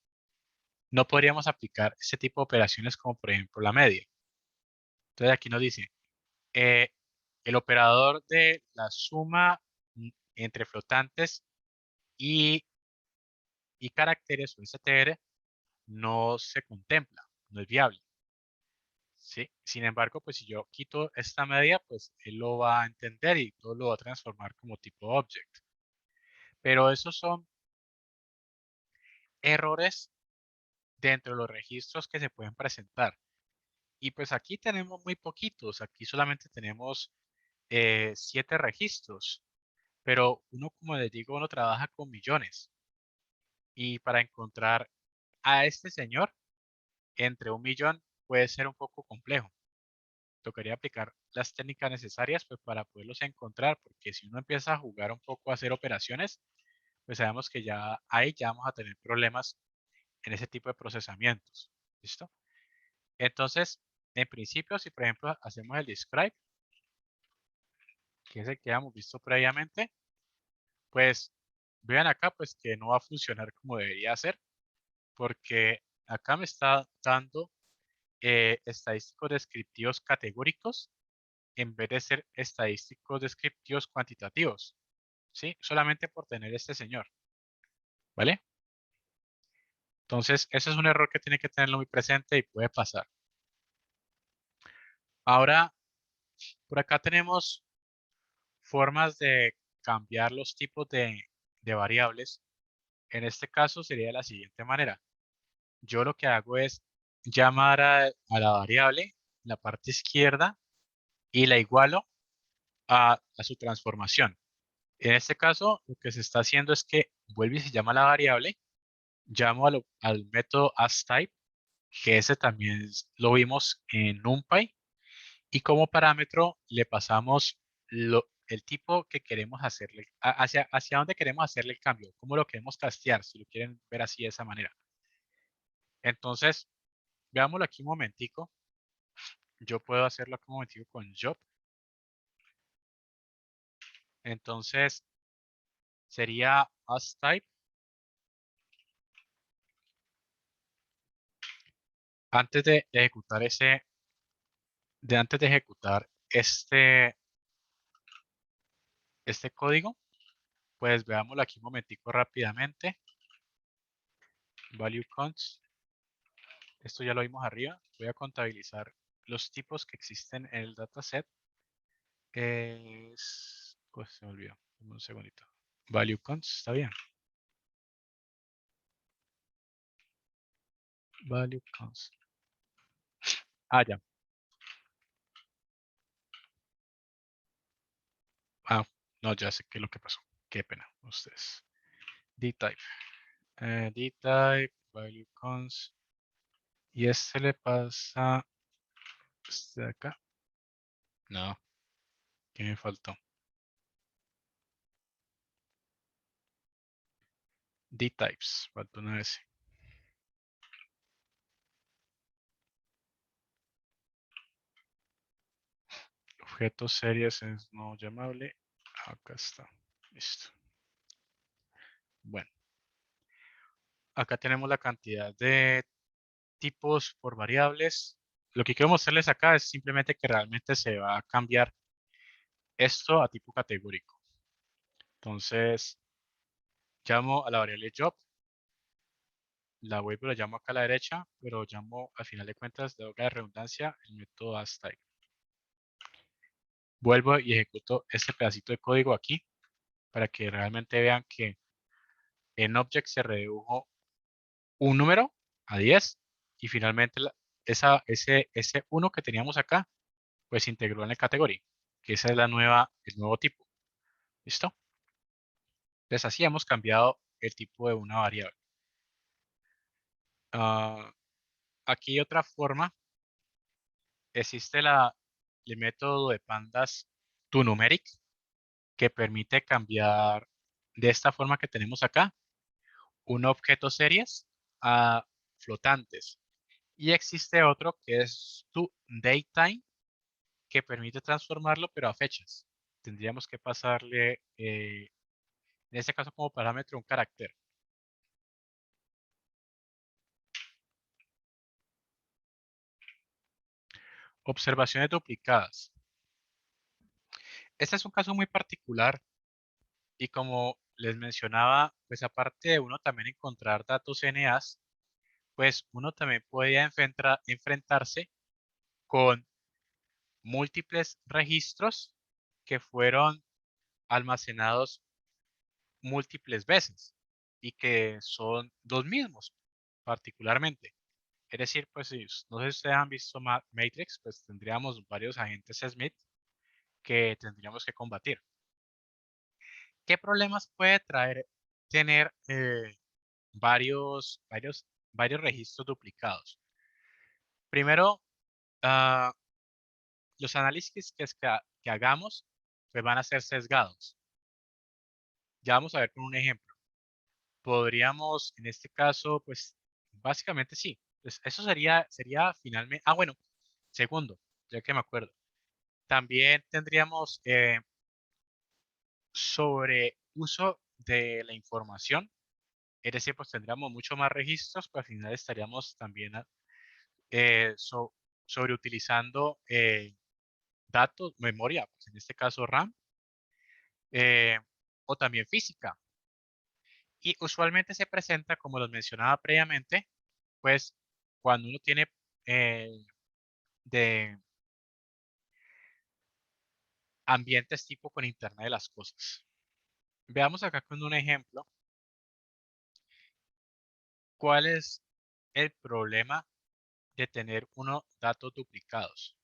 Speaker 1: no podríamos aplicar este tipo de operaciones como por ejemplo la media. Entonces aquí nos dice, eh, el operador de la suma entre flotantes y, y caracteres o str no se contempla, no es viable. ¿Sí? Sin embargo, pues si yo quito esta media, pues él lo va a entender y todo lo va a transformar como tipo object. Pero esos son errores dentro de los registros que se pueden presentar. Y pues aquí tenemos muy poquitos, aquí solamente tenemos 7 registros, pero uno, como les digo, uno trabaja con millones. Y para encontrar a este señor entre un millón puede ser un poco complejo. Tocaría aplicar las técnicas necesarias pues, para poderlos encontrar, porque si uno empieza a jugar un poco a hacer operaciones, pues sabemos que ya ahí ya vamos a tener problemas en ese tipo de procesamientos. ¿Listo? Entonces, en principio, si por ejemplo hacemos el describe, que es el que hemos visto previamente, pues vean acá pues que no va a funcionar como debería ser, porque acá me está dando estadísticos descriptivos categóricos en vez de ser estadísticos descriptivos cuantitativos, ¿sí? Solamente por tener este señor, ¿vale? Entonces, ese es un error que tiene que tenerlo muy presente y puede pasar. Ahora, por acá tenemos formas de cambiar los tipos de variables. En este caso sería de la siguiente manera. Yo lo que hago es llamar a la variable en la parte izquierda y la igualo a su transformación. En este caso, lo que se está haciendo es que vuelve y se llama la variable, llamo al método asType, que ese también lo vimos en NumPy, y como parámetro le pasamos el tipo que queremos hacerle, hacia dónde queremos hacerle el cambio, cómo lo queremos castear, si lo quieren ver así de esa manera. Entonces, veámoslo aquí un momentico. Yo puedo hacerlo aquí un momentico con job. Entonces, sería type. Antes de ejecutar antes de ejecutar este código, pues veámoslo aquí un momentico rápidamente. Value const. Esto ya lo vimos arriba. Voy a contabilizar los tipos que existen en el dataset. Pues se me olvidó. Dame un segundito. Value const, está bien. Value const. Ah, ya. Ah, no, ya sé qué es lo que pasó. Qué pena, ustedes. dtype. dtype, value const. Y este le pasa este de acá. No, ¿qué me faltó? dtypes, faltó una S. Objeto series es no llamable. Acá está. Listo. Bueno, acá tenemos la cantidad de tipos por variables. Lo que quiero mostrarles acá es simplemente que realmente se va a cambiar esto a tipo categórico. Entonces, llamo a la variable job, la vuelvo y la llamo acá a la derecha, pero llamo al final de cuentas, de redundancia, el método astype. Vuelvo y ejecuto este pedacito de código aquí para que realmente vean que en object se redujo un número a 10 y finalmente ese 1 que teníamos acá pues se integró en la categoría, que esa es el nuevo tipo. ¿Listo? Entonces así hemos cambiado el tipo de una variable. Ah, aquí hay otra forma. Existe el método de pandas toNumeric que permite cambiar de esta forma que tenemos acá un objeto series a flotantes. Y existe otro que es toDatetime que permite transformarlo pero a fechas. Tendríamos que pasarle, en este caso como parámetro, un carácter. Observaciones duplicadas. Este es un caso muy particular y como les mencionaba, pues aparte de uno también encontrar datos NAs, pues uno también podía enfrentarse con múltiples registros que fueron almacenados múltiples veces y que son los mismos particularmente. Es decir, pues si no sé si ustedes han visto Matrix, pues tendríamos varios agentes Smith que tendríamos que combatir. ¿Qué problemas puede traer tener varios registros duplicados? Primero, ah, los análisis que hagamos pues van a ser sesgados. Ya vamos a ver con un ejemplo. Podríamos, en este caso, pues básicamente sí. Pues, eso sería finalmente. Ah, bueno, segundo, ya que me acuerdo. También tendríamos sobre uso de la información. Es decir, pues tendríamos mucho más registros, pero al final estaríamos también sobreutilizando datos, memoria, pues en este caso RAM, eh, o también física. Y usualmente se presenta, como los mencionaba previamente, pues cuando uno tiene eh, de ambientes tipo con Internet de las cosas. Veamos acá con un ejemplo cuál es el problema de tener datos duplicados.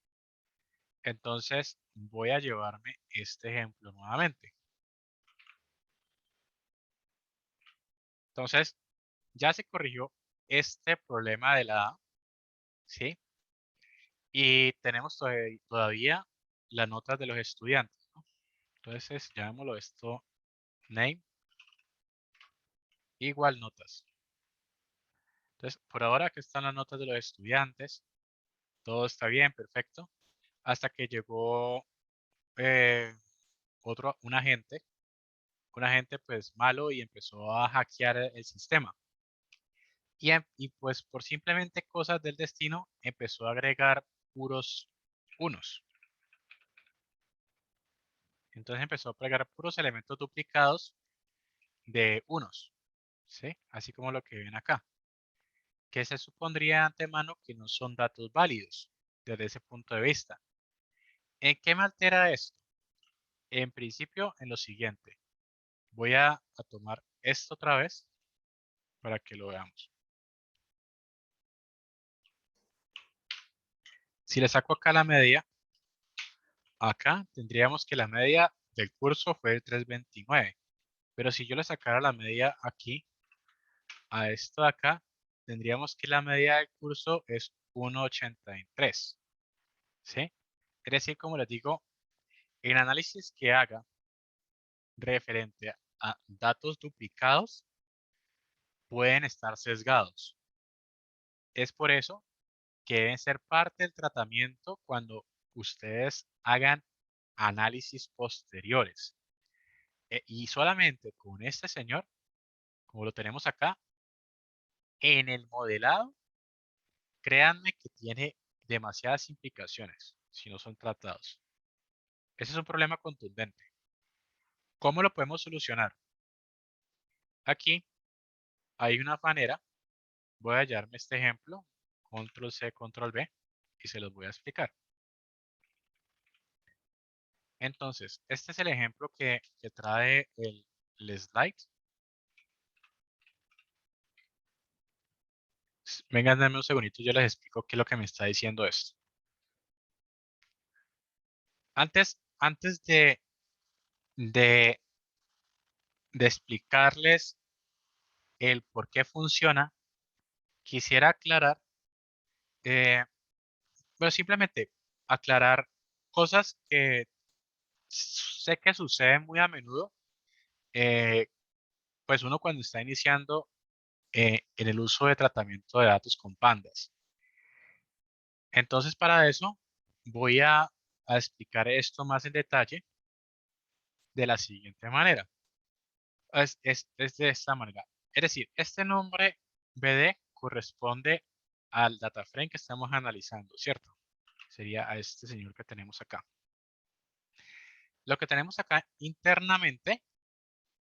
Speaker 1: Entonces voy a llevarme este ejemplo nuevamente. Entonces ya se corrigió este problema de la A, ¿sí? Y tenemos todavía las notas de los estudiantes, ¿no? Entonces, llamémoslo esto name igual notas. Entonces, por ahora aquí están las notas de los estudiantes. Todo está bien, perfecto. Hasta que llegó eh, un agente pues malo y empezó a hackear el sistema. Y pues por simplemente cosas del destino empezó a agregar puros unos. Entonces empezó a agregar puros elementos duplicados de unos, ¿sí? Así como lo que ven acá, que se supondría de antemano que no son datos válidos desde ese punto de vista. ¿En qué me altera esto? En principio, en lo siguiente. Voy a tomar esto otra vez para que lo veamos. Si le saco acá la media, acá tendríamos que la media del curso fue el 329. Pero si yo le sacara la media aquí, a esto de acá, tendríamos que la media del curso es 1,83. ¿Sí? Es decir, como les digo, el análisis que haga referente a datos duplicados pueden estar sesgados. Es por eso que deben ser parte del tratamiento cuando ustedes hagan análisis posteriores. Y solamente con este señor, como lo tenemos acá, en el modelado, créanme que tiene demasiadas implicaciones si no son tratados. Ese es un problema contundente. ¿Cómo lo podemos solucionar? Aquí hay una manera. Voy a hallarme este ejemplo, control C, control V, y se los voy a explicar. Entonces, este es el ejemplo que trae el slide. Vengan, denme un segundito, yo les explico qué es lo que me está diciendo esto. Antes de, de explicarles el por qué funciona, quisiera aclarar, bueno, simplemente aclarar cosas que sé que suceden muy a menudo, eh, pues uno cuando está iniciando en el uso de tratamiento de datos con pandas. Entonces, para eso voy a explicar esto más en detalle de la siguiente manera. Es de esta manera. Es decir, este nombre BD corresponde al data frame que estamos analizando, ¿cierto? Sería a este señor que tenemos acá. Lo que tenemos acá internamente,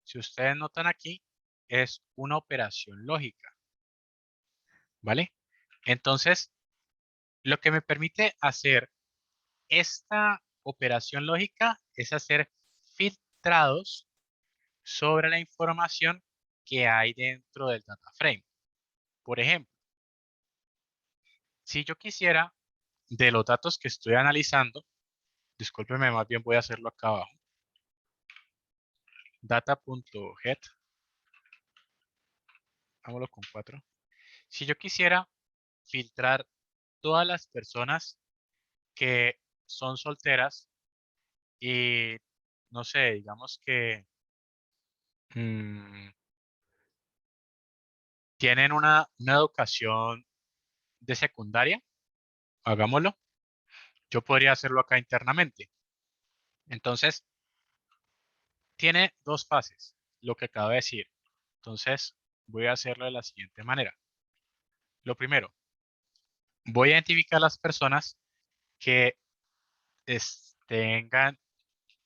Speaker 1: si ustedes notan aquí, es una operación lógica, ¿vale? Entonces, lo que me permite hacer esta operación lógica es hacer filtrados sobre la información que hay dentro del data frame. Por ejemplo, si yo quisiera de los datos que estoy analizando, discúlpeme, más bien voy a hacerlo acá abajo, data.get, hagámoslo con 4. Si yo quisiera filtrar todas las personas que son solteras y, no sé, digamos que mm, tienen una educación de secundaria, hagámoslo. Yo podría hacerlo acá internamente. Entonces, tiene dos fases, lo que acabo de decir. Entonces, voy a hacerlo de la siguiente manera. Lo primero, voy a identificar las personas que tengan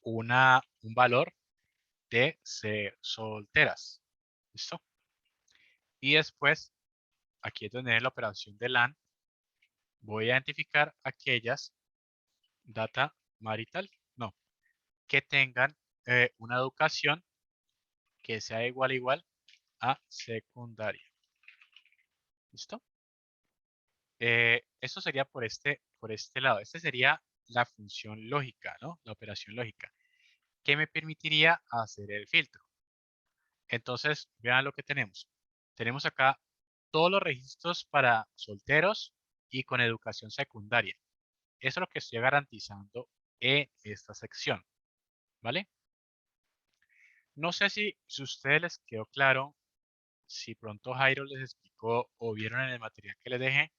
Speaker 1: un valor de ser solteras. ¿Listo? Y después, aquí es donde viene la operación de LAN, voy a identificar aquellas data marital, no, que tengan una educación que sea igual a secundaria. ¿Listo? Eso sería por este lado. Esta sería la función lógica, ¿no? La operación lógica, que me permitiría hacer el filtro. Entonces, vean lo que tenemos. Tenemos acá todos los registros para solteros y con educación secundaria. Eso es lo que estoy garantizando en esta sección, ¿vale? No sé si a ustedes les quedó claro, si pronto Jairo les explicó o vieron en el material que les dejé,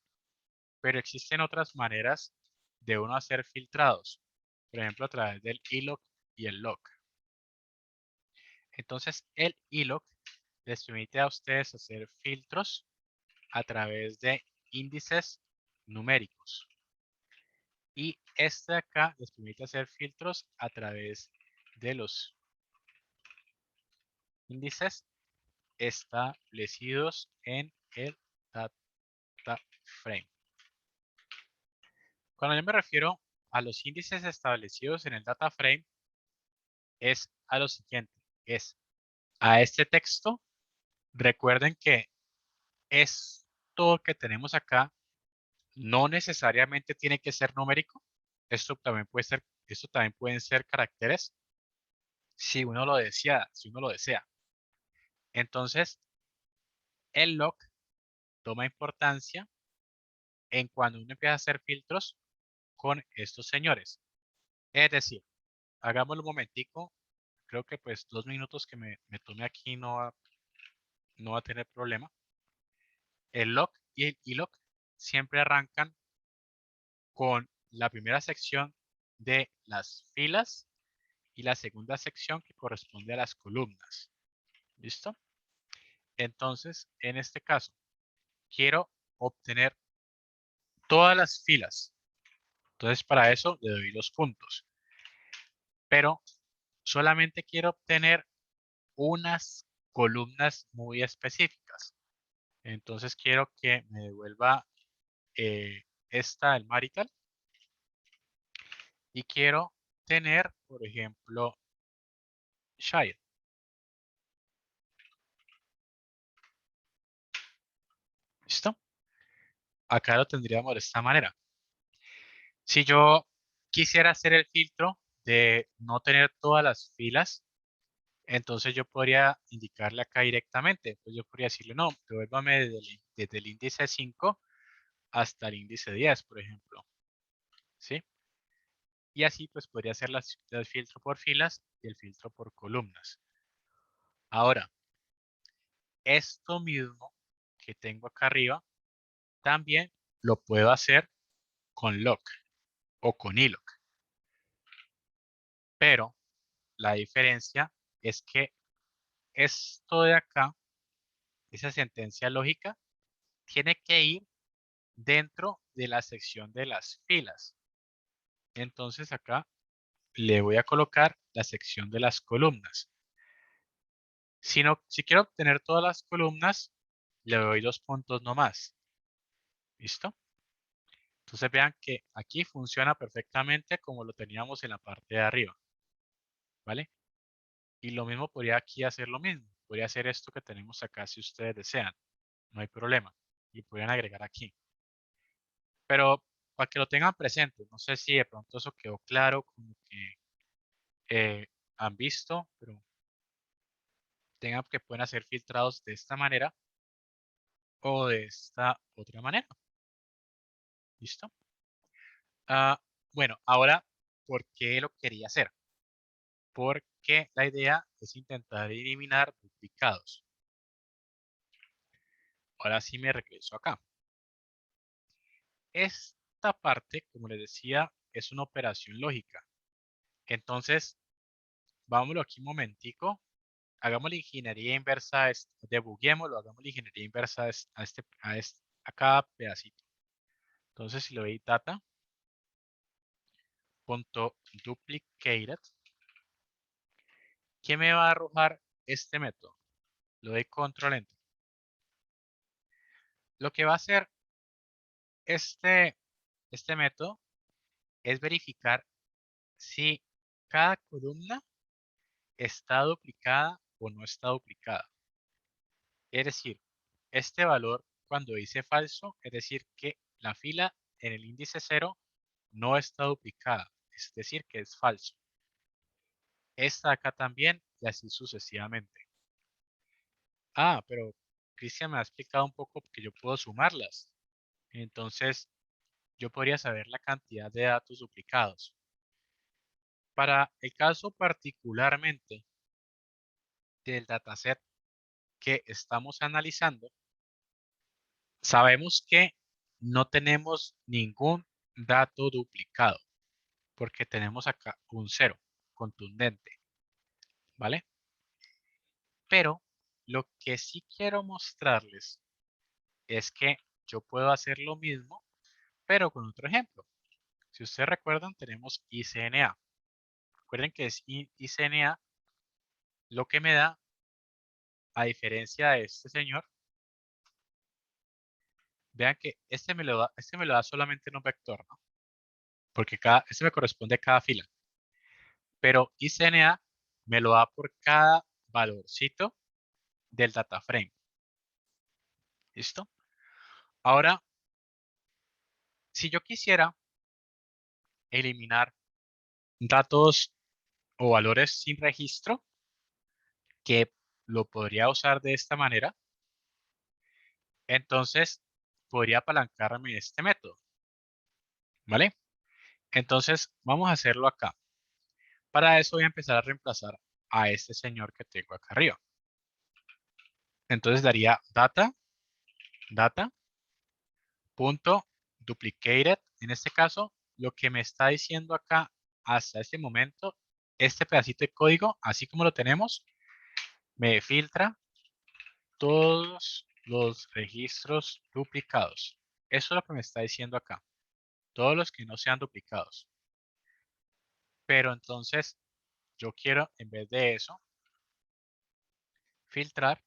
Speaker 1: pero existen otras maneras de uno hacer filtrados, por ejemplo, a través del iLog y el log. Entonces, el iLog les permite a ustedes hacer filtros a través de índices numéricos. Y este de acá les permite hacer filtros a través de los índices establecidos en el data frame. Cuando yo me refiero a los índices establecidos en el data frame, es a lo siguiente, es a este texto. Recuerden que esto que tenemos acá no necesariamente tiene que ser numérico. Esto también pueden ser caracteres si uno lo desea. Entonces, el log toma importancia en cuando uno empieza a hacer filtros con estos señores. Es decir, hagámoslo un momentico. Creo que pues 2 minutos que me tome aquí no va a tener problema. El log y el ilog siempre arrancan con la primera sección de las filas y la segunda sección que corresponde a las columnas. ¿Listo? Entonces, en este caso, quiero obtener todas las filas. Entonces, para eso le doy los puntos. Pero solamente quiero obtener unas columnas muy específicas. Entonces, quiero que me devuelva esta, el marital. Y quiero tener, por ejemplo, child. ¿Listo? Acá lo tendríamos de esta manera. Si yo quisiera hacer el filtro de no tener todas las filas, entonces yo podría indicarle acá directamente. Pues yo podría decirle, no, devuélvame desde el índice 5 hasta el índice 10, por ejemplo. ¿Sí? Y así pues podría hacer el filtro por filas y el filtro por columnas. Ahora, esto mismo que tengo acá arriba, también lo puedo hacer con log o con ilog. Pero la diferencia es que esto de acá, esa sentencia lógica, tiene que ir dentro de la sección de las filas. Entonces acá le voy a colocar la sección de las columnas. Si quiero obtener todas las columnas, le doy 2 puntos nomás. ¿Listo? Entonces vean que aquí funciona perfectamente como lo teníamos en la parte de arriba. ¿Vale? Y lo mismo podría aquí hacer lo mismo. Podría hacer esto que tenemos acá si ustedes desean. No hay problema. Y pueden agregar aquí. Pero para que lo tengan presente, no sé si de pronto eso quedó claro, como que han visto, pero tengan que pueden hacer filtrados de esta manera o de esta otra manera. ¿Listo? Ah, bueno, ahora, ¿por qué lo quería hacer? Porque la idea es intentar eliminar duplicados. Ahora sí me regreso acá. Esta parte, como les decía, es una operación lógica. Entonces, vámonos aquí un momentico. Hagamos la ingeniería inversa, debuguémoslo, hagamos la ingeniería inversa a cada pedacito. Entonces, si le doy data.duplicated, ¿qué me va a arrojar este método? Lo doy control enter. Lo que va a hacer este método es verificar si cada columna está duplicada o no está duplicada. Es decir, este valor cuando dice falso, es decir que la fila en el índice 0 no está duplicada, es decir que es falso. Esta acá también y así sucesivamente. Ah, pero Cristian me ha explicado un poco que yo puedo sumarlas. Entonces, yo podría saber la cantidad de datos duplicados. Para el caso particularmente del dataset que estamos analizando, sabemos que no tenemos ningún dato duplicado, porque tenemos acá un 0 contundente, ¿vale? Pero lo que sí quiero mostrarles es que yo puedo hacer lo mismo, pero con otro ejemplo. Si ustedes recuerdan, tenemos ICNA. Recuerden que es ICNA lo que me da, a diferencia de este señor, vean que este me lo da solamente en un vector, ¿no? Porque este me corresponde a cada fila. Pero ICNA me lo da por cada valorcito del data frame. ¿Listo? Ahora, si yo quisiera eliminar datos o valores sin registro, que lo podría usar de esta manera, entonces podría apalancarme de este método, ¿vale? Entonces vamos a hacerlo acá. Para eso voy a empezar a reemplazar a este señor que tengo acá arriba. Entonces daría data.duplicated. En este caso, lo que me está diciendo acá hasta este momento, este pedacito de código, así como lo tenemos, me filtra todos los registros duplicados. Eso es lo que me está diciendo acá. Todos los que no sean duplicados. Pero entonces yo quiero, en vez de eso, filtrar.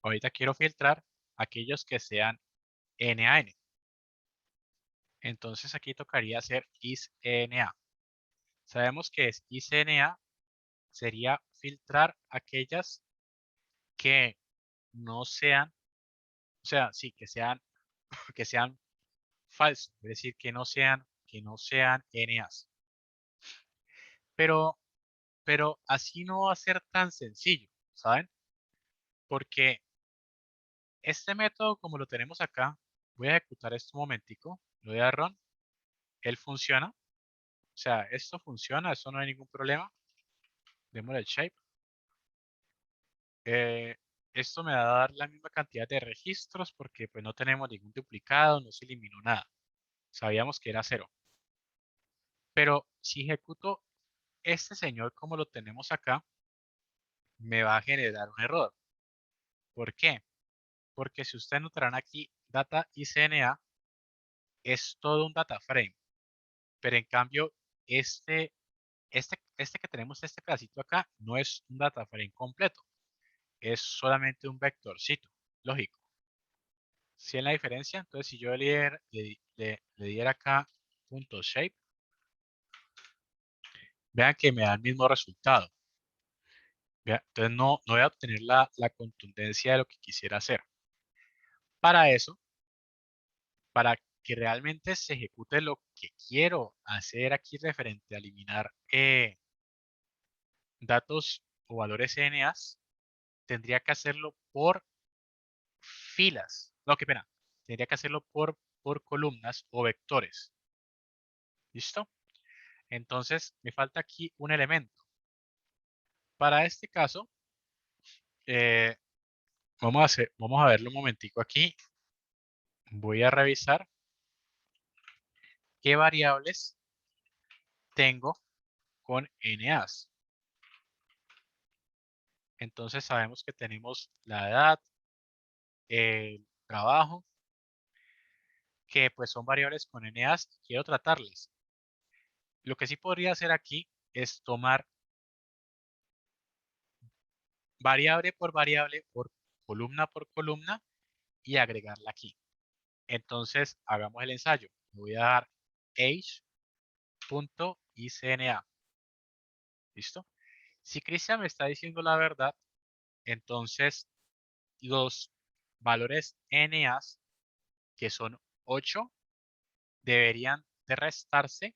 Speaker 1: Ahorita quiero filtrar aquellos que sean N a N. Entonces aquí tocaría hacer isNA. Sabemos que es isNA sería filtrar aquellas que no sean, o sea, sí, que sean falsos, es decir, que no sean NAs. Pero, pero así no va a ser tan sencillo, ¿saben? Porque este método, como lo tenemos acá, voy a ejecutar esto un momentico, lo voy a run, él funciona, o sea, esto funciona, eso no hay ningún problema. Démosle el shape. Eh, Esto me va a dar la misma cantidad de registros porque pues no tenemos ningún duplicado, no se eliminó nada. Sabíamos que era 0. Pero si ejecuto este señor como lo tenemos acá, me va a generar un error. ¿Por qué? Porque si ustedes notarán aquí, data ICNA es todo un data frame. Pero en cambio, este que tenemos, este pedacito acá, no es un data frame completo. Es solamente un vectorcito. Lógico. Si en la diferencia, entonces si yo le diera acá punto shape, vean que me da el mismo resultado. Entonces no voy a obtener la contundencia de lo que quisiera hacer. Para eso, para que realmente se ejecute lo que quiero hacer aquí referente a eliminar datos o valores NAs, tendría que hacerlo por filas. No, qué pena. Tendría que hacerlo por columnas o vectores. ¿Listo? Entonces me falta aquí un elemento. Para este caso, eh, vamos a verlo un momentico aquí. Voy a revisar qué variables tengo con NAs. Entonces sabemos que tenemos la edad, el trabajo, que pues son variables con NAs y quiero tratarlas. Lo que sí podría hacer aquí es tomar variable, por columna y agregarla aquí. Entonces hagamos el ensayo. Voy a dar age.icna. ¿Listo? Si Cristian me está diciendo la verdad, entonces los valores NAs, que son 8, deberían de restarse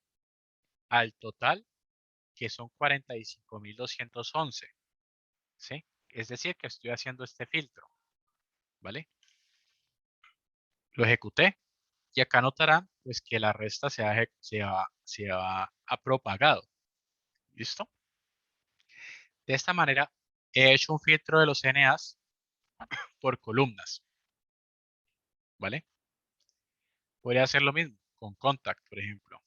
Speaker 1: al total, que son 45.211. ¿Sí? Es decir, que estoy haciendo este filtro. ¿Vale? Lo ejecuté. Y acá notarán pues que la resta se ha propagado. ¿Listo? De esta manera he hecho un filtro de los NAs por columnas. ¿Vale? Podría hacer lo mismo con contact, por ejemplo.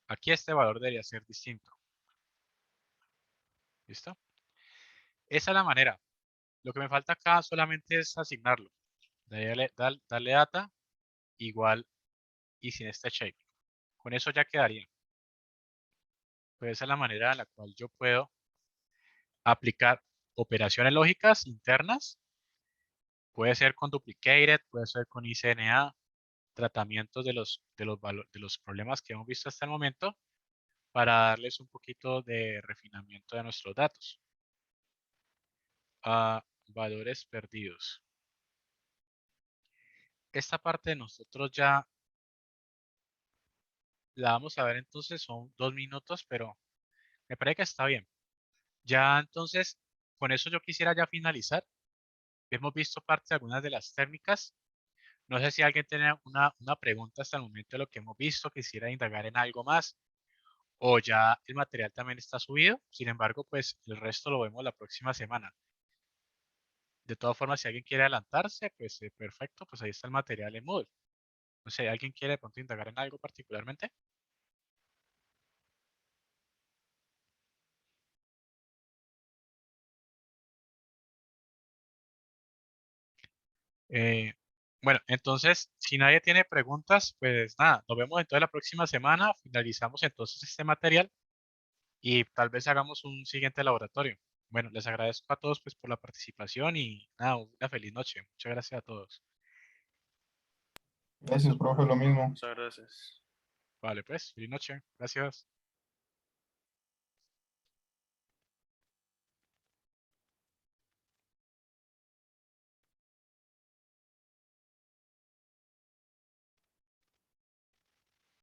Speaker 1: Aquí este valor debería ser distinto. ¿Listo? Esa es la manera. Lo que me falta acá solamente es asignarlo. Darle data igual y sin este shape. Con eso ya quedaría. Pues esa es la manera en la cual yo puedo aplicar operaciones lógicas internas. Puede ser con duplicated, puede ser con ICNA, tratamientos de los problemas que hemos visto hasta el momento para darles un poquito de refinamiento de nuestros datos. A valores perdidos. Esta parte de nosotros ya la vamos a ver entonces, son 2 minutos, pero me parece que está bien. Ya entonces, con eso yo quisiera ya finalizar. Hemos visto parte de algunas de las técnicas. No sé si alguien tiene una pregunta hasta el momento de lo que hemos visto, quisiera indagar en algo más, o ya el material también está subido. Sin embargo, pues el resto lo vemos la próxima semana. De todas formas, si alguien quiere adelantarse, pues perfecto, pues ahí está el material en Moodle. No sé, ¿alguien quiere de pronto indagar en algo particularmente? Eh, bueno, entonces, si nadie tiene preguntas, pues nada, nos vemos entonces la próxima semana. Finalizamos entonces este material y tal vez hagamos un siguiente laboratorio. Bueno, les agradezco a todos pues por la participación y nada, una feliz noche. Muchas gracias a todos.
Speaker 2: Gracias, profe, lo mismo.
Speaker 3: Muchas gracias.
Speaker 1: Vale, pues, feliz noche. Gracias.